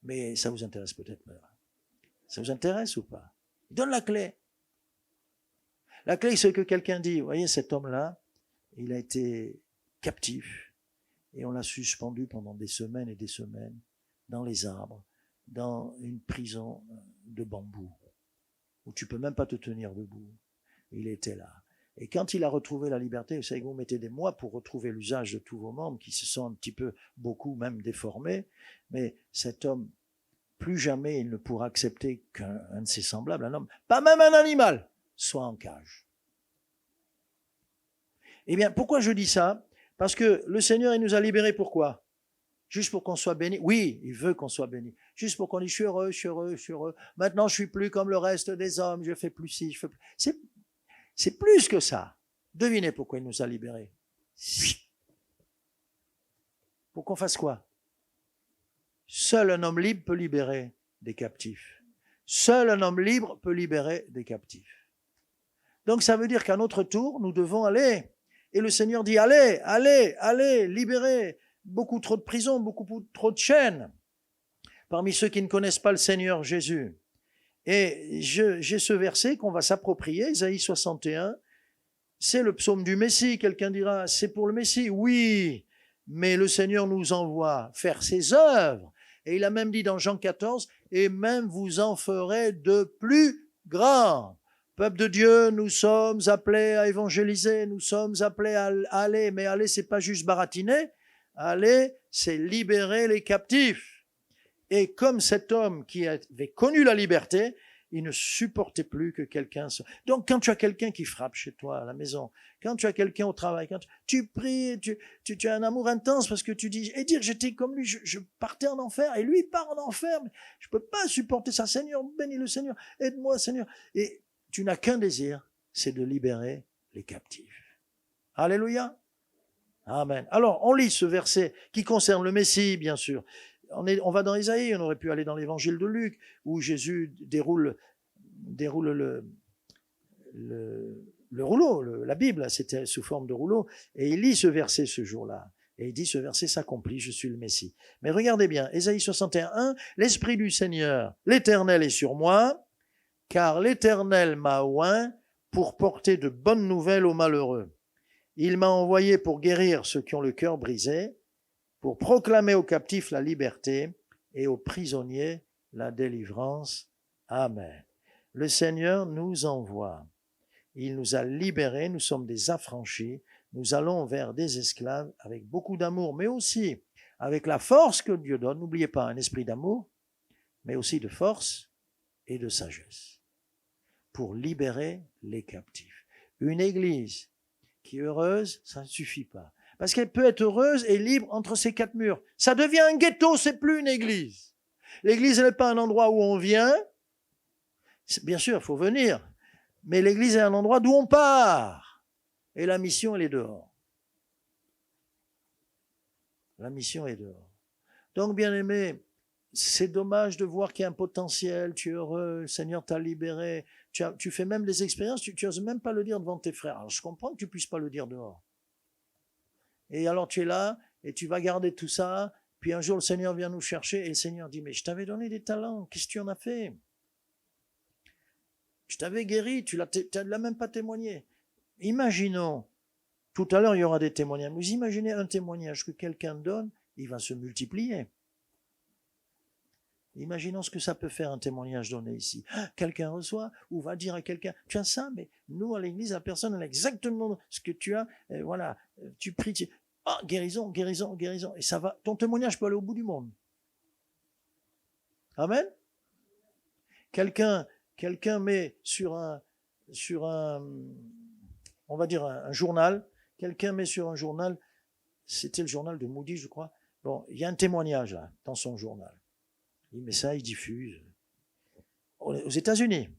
Mais ça vous intéresse peut-être pas. Ça vous intéresse ou pas? Il donne la clé. La clé, c'est que quelqu'un dit, vous voyez, cet homme-là, il a été captif et on l'a suspendu pendant des semaines et des semaines dans les arbres, dans une prison de bambou, où tu peux même pas te tenir debout. Il était là. Et quand il a retrouvé la liberté, vous savez que vous mettez des mois pour retrouver l'usage de tous vos membres, qui se sont un petit peu, beaucoup même déformés, mais cet homme, plus jamais il ne pourra accepter qu'un de ses semblables, un homme, pas même un animal, soit en cage. Eh bien, pourquoi je dis ça? Parce que le Seigneur, il nous a libérés pourquoi? Juste pour qu'on soit béni. Oui, il veut qu'on soit béni. Juste pour qu'on dise, je suis heureux, je suis heureux, je suis heureux. Maintenant, je suis plus comme le reste des hommes, je fais plus ci, je fais plus... C'est plus que ça. Devinez pourquoi il nous a libérés. Pour qu'on fasse quoi? Seul un homme libre peut libérer des captifs. Seul un homme libre peut libérer des captifs. Donc ça veut dire qu'à notre tour, nous devons aller. Et le Seigneur dit, allez, allez, allez, libérez. Beaucoup trop de prisons, beaucoup trop de chaînes. Parmi ceux qui ne connaissent pas le Seigneur Jésus. Et j'ai ce verset qu'on va s'approprier, Isaïe 61, c'est le psaume du Messie. Quelqu'un dira, c'est pour le Messie. Oui, mais le Seigneur nous envoie faire ses œuvres. Et il a même dit dans Jean 14, et même vous en ferez de plus grands. Peuple de Dieu, nous sommes appelés à évangéliser, nous sommes appelés à aller, mais aller, c'est pas juste baratiner. Aller, c'est libérer les captifs. Et comme cet homme qui avait connu la liberté, il ne supportait plus que quelqu'un... Donc, quand tu as quelqu'un qui frappe chez toi, à la maison, quand tu as quelqu'un au travail, quand tu pries, tu as un amour intense parce que tu dis, et dire, j'étais comme lui, je partais en enfer, et lui, il part en enfer, mais je peux pas supporter ça. Seigneur, bénis le Seigneur, aide-moi, Seigneur. Et tu n'as qu'un désir, c'est de libérer les captifs. Alléluia. Amen. Alors, on lit ce verset qui concerne le Messie, bien sûr. On va dans Isaïe, on aurait pu aller dans l'évangile de Luc, où Jésus déroule le rouleau, la Bible, c'était sous forme de rouleau, et il lit ce verset ce jour-là. Et il dit, ce verset s'accomplit, je suis le Messie. Mais regardez bien, Isaïe 61, l'Esprit du Seigneur, l'Éternel est sur moi, car l'Éternel m'a oint pour porter de bonnes nouvelles aux malheureux. Il m'a envoyé pour guérir ceux qui ont le cœur brisé, pour proclamer aux captifs la liberté et aux prisonniers la délivrance. Amen. Le Seigneur nous envoie. Il nous a libérés, nous sommes des affranchis, nous allons vers des esclaves avec beaucoup d'amour, mais aussi avec la force que Dieu donne. N'oubliez pas, un esprit d'amour, mais aussi de force et de sagesse pour libérer les captifs. Une église qui est heureuse, ça ne suffit pas. Parce qu'elle peut être heureuse et libre entre ces quatre murs. Ça devient un ghetto, c'est plus une église. L'église n'est pas un endroit où on vient. Bien sûr, il faut venir. Mais l'église est un endroit d'où on part. Et la mission, elle est dehors. La mission est dehors. Donc, bien aimé, c'est dommage de voir qu'il y a un potentiel, tu es heureux, le Seigneur t'a libéré, tu fais même des expériences, tu n'oses même pas le dire devant tes frères. Alors, je comprends que tu ne puisses pas le dire dehors. Et alors, tu es là, et tu vas garder tout ça, puis un jour, le Seigneur vient nous chercher, et le Seigneur dit, mais je t'avais donné des talents, qu'est-ce que tu en as fait? Je t'avais guéri, tu ne l'as même pas témoigné. Imaginons, tout à l'heure, il y aura des témoignages, vous imaginez un témoignage que quelqu'un donne, il va se multiplier. Imaginons ce que ça peut faire un témoignage donné ici. Quelqu'un reçoit ou va dire à quelqu'un, tu as ça, mais nous à l'église, la personne elle a exactement ce que tu as. Et voilà, tu pries, guérison, guérison, guérison. Et ça va, ton témoignage peut aller au bout du monde. Amen. Quelqu'un met sur un, on va dire un journal, quelqu'un met sur un journal, c'était le journal de Moody, je crois. Bon, il y a un témoignage là, dans son journal. Il met ça, il diffuse. Aux États-Unis.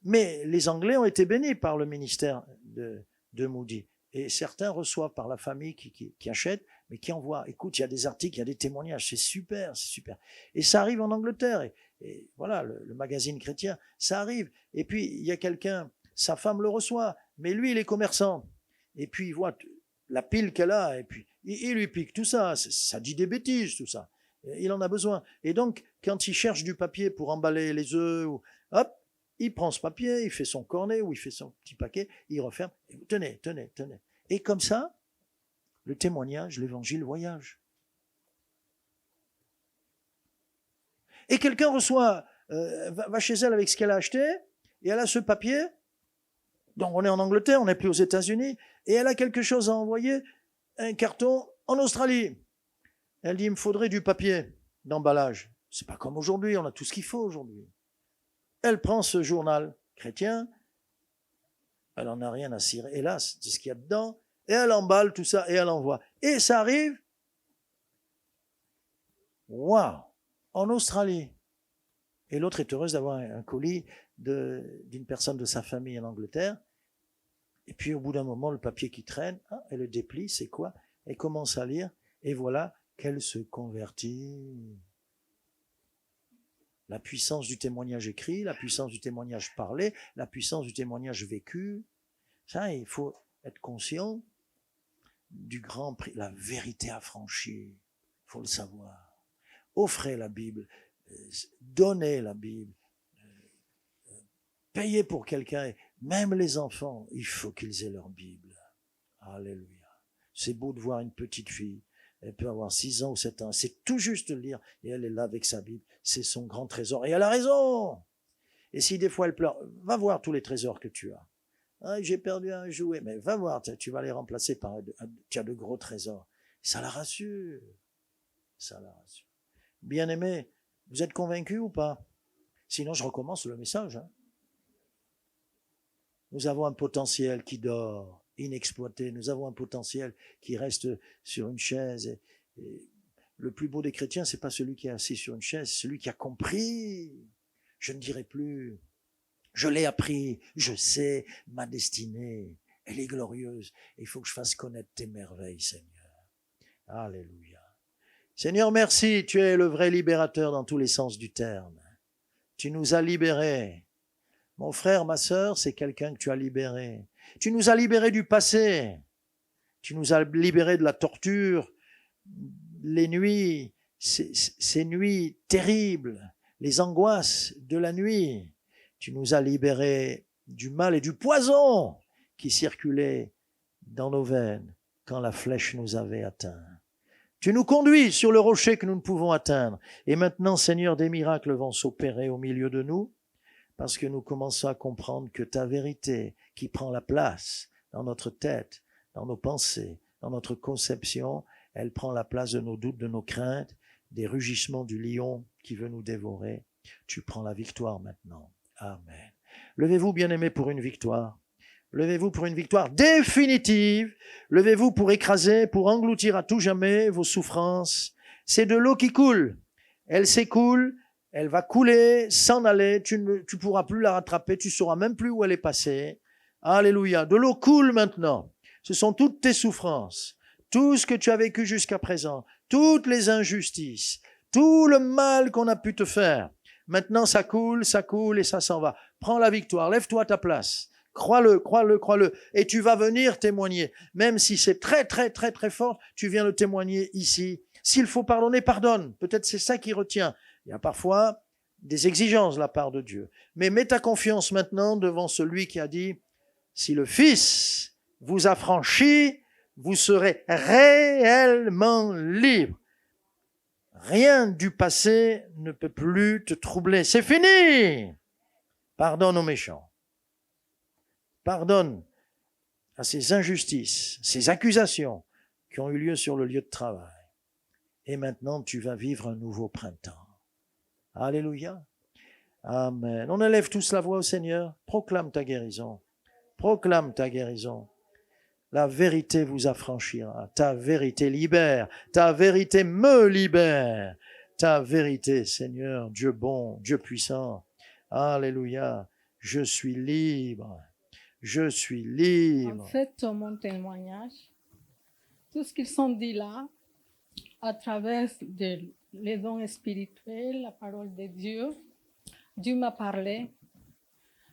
Mais les Anglais ont été bénis par le ministère de Moody. Et certains reçoivent par la famille qui achète, mais qui envoie. Écoute, il y a des articles, il y a des témoignages. C'est super, c'est super. Et ça arrive en Angleterre. Et voilà, le magazine chrétien, ça arrive. Et puis, il y a quelqu'un, sa femme le reçoit, mais lui, il est commerçant. Et puis, il voit la pile qu'elle a, et puis, il lui pique tout ça. Ça dit des bêtises, tout ça. Il en a besoin. Et donc, quand il cherche du papier pour emballer les œufs, hop, il prend ce papier, il fait son cornet ou il fait son petit paquet, il referme. Tenez, tenez, tenez. Et comme ça, le témoignage, l'évangile voyage. Et quelqu'un reçoit, va chez elle avec ce qu'elle a acheté, et elle a ce papier. Donc on est en Angleterre, on n'est plus aux États-Unis, et elle a quelque chose à envoyer, un carton en Australie. Elle dit, il me faudrait du papier d'emballage. C'est pas comme aujourd'hui, on a tout ce qu'il faut aujourd'hui. Elle prend ce journal chrétien, elle en a rien à cirer, hélas, c'est ce qu'il y a dedans, et elle emballe tout ça, et elle envoie. Et ça arrive, waouh, en Australie. Et l'autre est heureuse d'avoir un colis d'une personne de sa famille en Angleterre. Et puis au bout d'un moment, le papier qui traîne, elle le déplie, c'est quoi? Elle commence à lire, et voilà qu'elle se convertit. La puissance du témoignage écrit, la puissance du témoignage parlé, la puissance du témoignage vécu. Ça, il faut être conscient du grand prix, la vérité affranchie. Il faut le savoir. Offrez la Bible, donnez la Bible, payez pour quelqu'un. Même les enfants, il faut qu'ils aient leur Bible. Alléluia. C'est beau de voir une petite fille. Elle peut avoir 6 ans ou 7 ans. C'est tout juste de le lire. Et elle est là avec sa Bible. C'est son grand trésor. Et elle a raison. Et si des fois elle pleure, va voir tous les trésors que tu as. J'ai perdu un jouet. Mais va voir, tu vas les remplacer par... Tu as de gros trésors. Ça la rassure. Ça la rassure. Bien-aimés, vous êtes convaincus ou pas? Sinon, je recommence le message. Nous avons un potentiel qui dort. Inexploité. Nous avons un potentiel qui reste sur une chaise. Et le plus beau des chrétiens, c'est pas celui qui est assis sur une chaise, c'est celui qui a compris. Je ne dirai plus. Je l'ai appris. Je sais ma destinée. Elle est glorieuse. Et il faut que je fasse connaître tes merveilles, Seigneur. Alléluia. Seigneur, merci. Tu es le vrai libérateur dans tous les sens du terme. Tu nous as libérés. Mon frère, ma sœur, c'est quelqu'un que tu as libéré. Tu nous as libérés du passé. Tu nous as libérés de la torture, les nuits, ces nuits terribles, les angoisses de la nuit. Tu nous as libérés du mal et du poison qui circulait dans nos veines quand la flèche nous avait atteints. Tu nous conduis sur le rocher que nous ne pouvons atteindre. Et maintenant, Seigneur, des miracles vont s'opérer au milieu de nous. Parce que nous commençons à comprendre que ta vérité qui prend la place dans notre tête, dans nos pensées, dans notre conception, elle prend la place de nos doutes, de nos craintes, des rugissements du lion qui veut nous dévorer. Tu prends la victoire maintenant. Amen. Levez-vous, bien-aimés, pour une victoire. Levez-vous pour une victoire définitive. Levez-vous pour écraser, pour engloutir à tout jamais vos souffrances. C'est de l'eau qui coule. Elle s'écoule, elle va couler, s'en aller. Tu pourras plus la rattraper, tu sauras même plus où elle est passée. Alléluia. De l'eau coule maintenant. Ce sont toutes tes souffrances, tout ce que tu as vécu jusqu'à présent, toutes les injustices, tout le mal qu'on a pu te faire. Maintenant, ça coule et ça s'en va. Prends la victoire, lève-toi à ta place. Crois-le, crois-le, crois-le. Et tu vas venir témoigner. Même si c'est très, très, très, très fort, tu viens le témoigner ici. S'il faut pardonner, pardonne. Peut-être c'est ça qui retient. Il y a parfois des exigences de la part de Dieu. Mais mets ta confiance maintenant devant celui qui a dit, si le Fils vous affranchit, vous serez réellement libre. Rien du passé ne peut plus te troubler. C'est fini. Pardonne aux méchants. Pardonne à ces injustices, ces accusations qui ont eu lieu sur le lieu de travail. Et maintenant, tu vas vivre un nouveau printemps. Alléluia. Amen. On élève tous la voix au Seigneur. Proclame ta guérison. Proclame ta guérison. La vérité vous affranchira. Ta vérité libère. Ta vérité me libère. Ta vérité, Seigneur, Dieu bon, Dieu puissant. Alléluia. Je suis libre. Je suis libre. En fait, mon témoignage, tout ce qu'ils ont dit là, à travers les dons spirituels, la parole de Dieu, Dieu m'a parlé.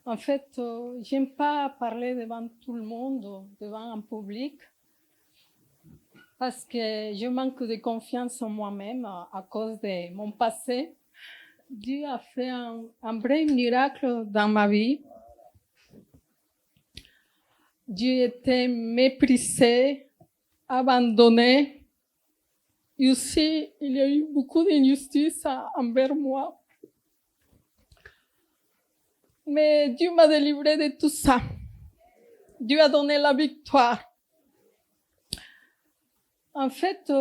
En fait, j'aime pas parler devant tout le monde, devant un public, parce que je manque de confiance en moi-même à cause de mon passé. Dieu a fait un vrai miracle dans ma vie. Dieu était méprisé, abandonné. Et aussi, il y a eu beaucoup d'injustice envers moi. Mais Dieu m'a délivré de tout ça. Dieu a donné la victoire. En fait,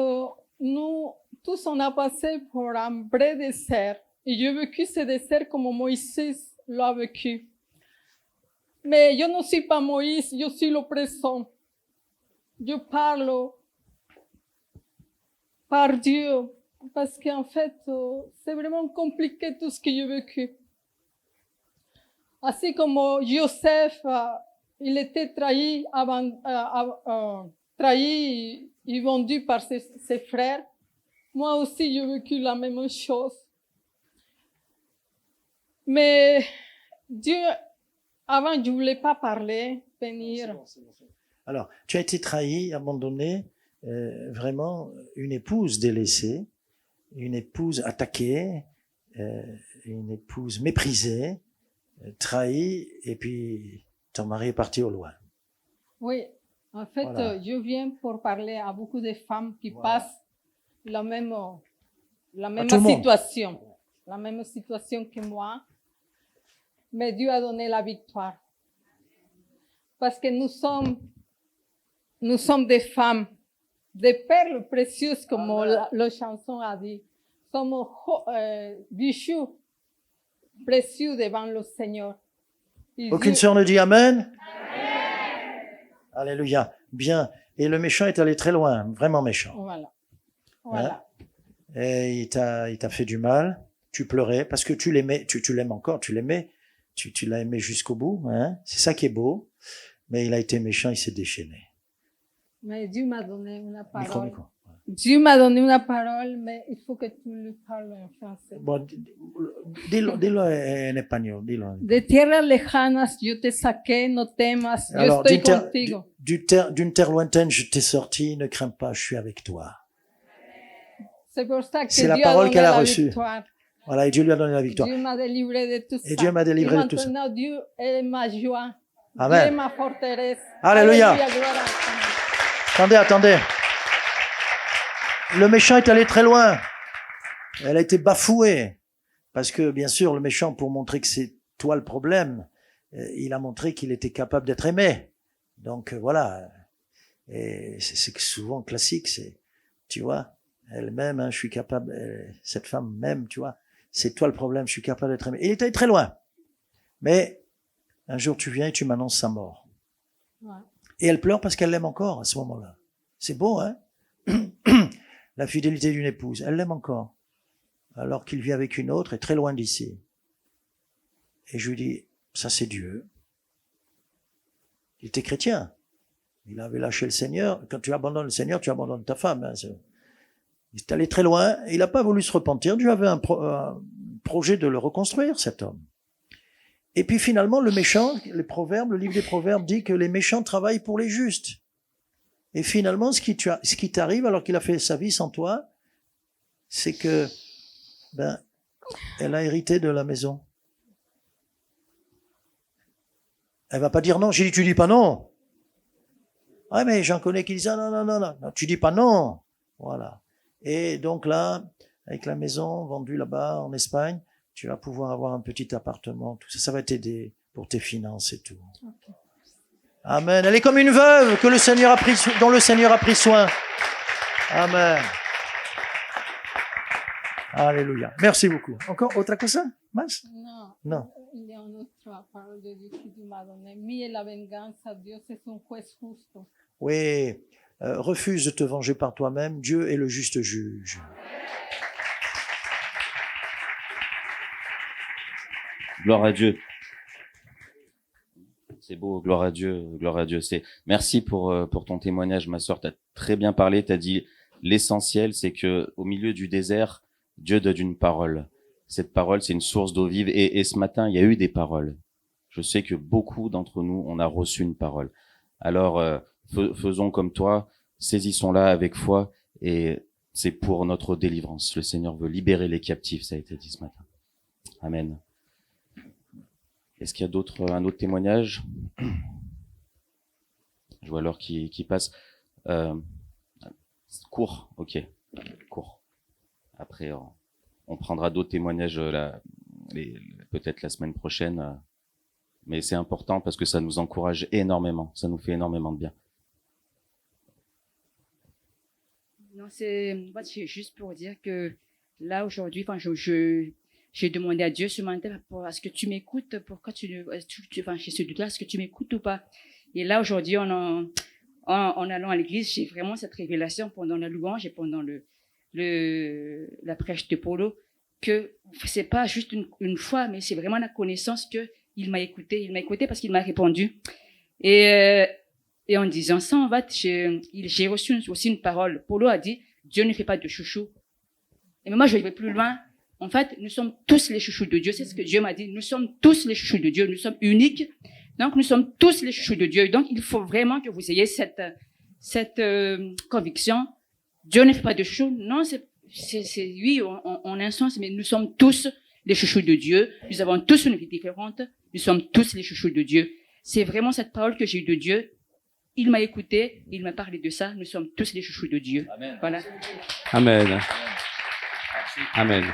nous tous, on a passé pour un vrai désert. Et j'ai vécu ce désert comme Moïse l'a vécu. Mais je ne suis pas Moïse, je suis l'oppresseur. Je parle par Dieu. Parce qu'en fait, c'est vraiment compliqué tout ce que j'ai vécu. Ainsi comme Joseph, il était trahi, trahi et vendu par ses frères. Moi aussi, j'ai vécu la même chose. Mais Dieu, avant, je ne voulais pas parler, venir. Alors, tu as été trahi, abandonné, vraiment une épouse délaissée, une épouse attaquée, une épouse méprisée, trahie, et puis ton mari est parti au loin. Oui, en fait, Voilà. je viens pour parler à beaucoup de femmes qui passent la même tout le monde. situation, la même situation que moi. Mais Dieu a donné la victoire. Parce que nous sommes des femmes, des perles précieuses, comme la chanson a dit. Sommes bijoux précieux devant le Seigneur. Et Aucune Dieu- sœur ne dit Amen? Alléluia. Bien. Et le méchant est allé très loin, vraiment méchant. Voilà. Voilà. Et il t'a fait du mal. Tu pleurais parce que tu l'aimais, tu l'aimes encore, tu l'aimais. Tu l'as aimé jusqu'au bout. Hein? C'est ça qui est beau. Mais il a été méchant, il s'est déchaîné. Mais Dieu m'a donné une Micro, parole. micro. Dieu m'a donné une parole, mais il faut que tu lui parles en français. Bon, dilo en espagnol, dilo. De tierras lejanas yo te saqué, no temas, yo Alors, estoy contigo. d'une terre lointaine, je t'ai sorti, ne crains pas, je suis avec toi. C'est pour ça que C'est la Dieu a parole donné qu'elle a la reçue. victoire. Voilà, et Dieu lui a donné la victoire. Dieu m'a délivré de tout ça. Et Dieu m'a délivré Et de tout ça. maintenant, Dieu est ma joie. Amen. Dieu est ma forteresse. Alléluia. Gloire à Dieu. Attendez. Le méchant est allé très loin. Elle a été bafouée. Parce que, bien sûr, le méchant, pour montrer que c'est toi le problème, il a montré qu'il était capable d'être aimé. Donc, voilà. Et c'est souvent classique, c'est, tu vois, elle m'aime, hein, je suis capable, cette femme m'aime, tu vois. c'est toi le problème, je suis capable d'être aimé. Il est allé très loin. Mais un jour, tu viens et tu m'annonces sa mort. Ouais. Et elle pleure parce qu'elle l'aime encore à ce moment-là. C'est beau, hein? La fidélité d'une épouse, elle l'aime encore. Alors qu'il vit avec une autre et très loin d'ici. Et je lui dis, ça c'est Dieu. Il était chrétien. Il avait lâché le Seigneur. Quand tu abandonnes le Seigneur, tu abandonnes ta femme. Hein. Il est allé très loin. Il n'a pas voulu se repentir. Dieu avait un projet de le reconstruire, cet homme. Et puis finalement, le méchant, les proverbes, le livre des proverbes dit que les méchants travaillent pour les justes. Et finalement, ce qui t'arrive alors qu'il a fait sa vie sans toi, c'est que, elle a hérité de la maison. Elle va pas dire non. J'ai dit, tu dis pas non. Ah, mais j'en connais qui disent, non, tu dis pas non. Voilà. Et donc là, avec la maison vendue là-bas en Espagne, tu vas pouvoir avoir un petit appartement. Tout ça, ça va t'aider pour tes finances et tout. Ok. Amen. Elle est comme une veuve que le Seigneur a pris, dont le Seigneur a pris soin. Amen. Alléluia. Merci beaucoup. Encore autre cosa? Más? No. Il y a une autre parole de Dieu qui m'a donné. Mía la venganza, Dios es un juez justo. Oui. Refuse de te venger par toi-même. Dieu est le juste juge. Gloire à Dieu. C'est beau, gloire à Dieu, gloire à Dieu. Merci pour ton témoignage, ma sœur. T'as très bien parlé. T'as dit l'essentiel, c'est que au milieu du désert, Dieu donne une parole. Cette parole, c'est une source d'eau vive. Et ce matin, il y a eu des paroles. Je sais que beaucoup d'entre nous, on a reçu une parole. Alors, faisons comme toi, saisissons-la avec foi, et c'est pour notre délivrance. Le Seigneur veut libérer les captifs, ça a été dit ce matin. Amen. Est-ce qu'il y a un autre témoignage? Je vois l'heure qui passe. Court, ok, court. Après, on prendra d'autres témoignages peut-être la semaine prochaine. Mais c'est important parce que ça nous encourage énormément. Ça nous fait énormément de bien. Non, c'est juste pour dire que là, aujourd'hui, j'ai demandé à Dieu ce matin, est-ce que tu m'écoutes? Pourquoi j'ai ce doute-là, est-ce que tu m'écoutes ou pas? Et là, aujourd'hui, en allant à l'église, j'ai vraiment cette révélation pendant la louange et pendant la prêche de Paulo, que c'est pas juste une fois, mais c'est vraiment la connaissance que il m'a écouté. Il m'a écouté parce qu'il m'a répondu. Et en disant ça, en fait, j'ai reçu aussi une parole. Paulo a dit, Dieu ne fait pas de chouchou. Et moi, je vais plus loin. En fait, nous sommes tous les chouchous de Dieu. C'est ce que Dieu m'a dit. Nous sommes tous les chouchous de Dieu. Nous sommes uniques. Donc, nous sommes tous les chouchous de Dieu. Donc, il faut vraiment que vous ayez cette conviction. Dieu ne fait pas de chouchou. Non, oui, en un sens, mais nous sommes tous les chouchous de Dieu. Nous avons tous une vie différente. Nous sommes tous les chouchous de Dieu. C'est vraiment cette parole que j'ai eue de Dieu. Il m'a écouté. Il m'a parlé de ça. Nous sommes tous les chouchous de Dieu. Amen. Voilà. Amen. Amen.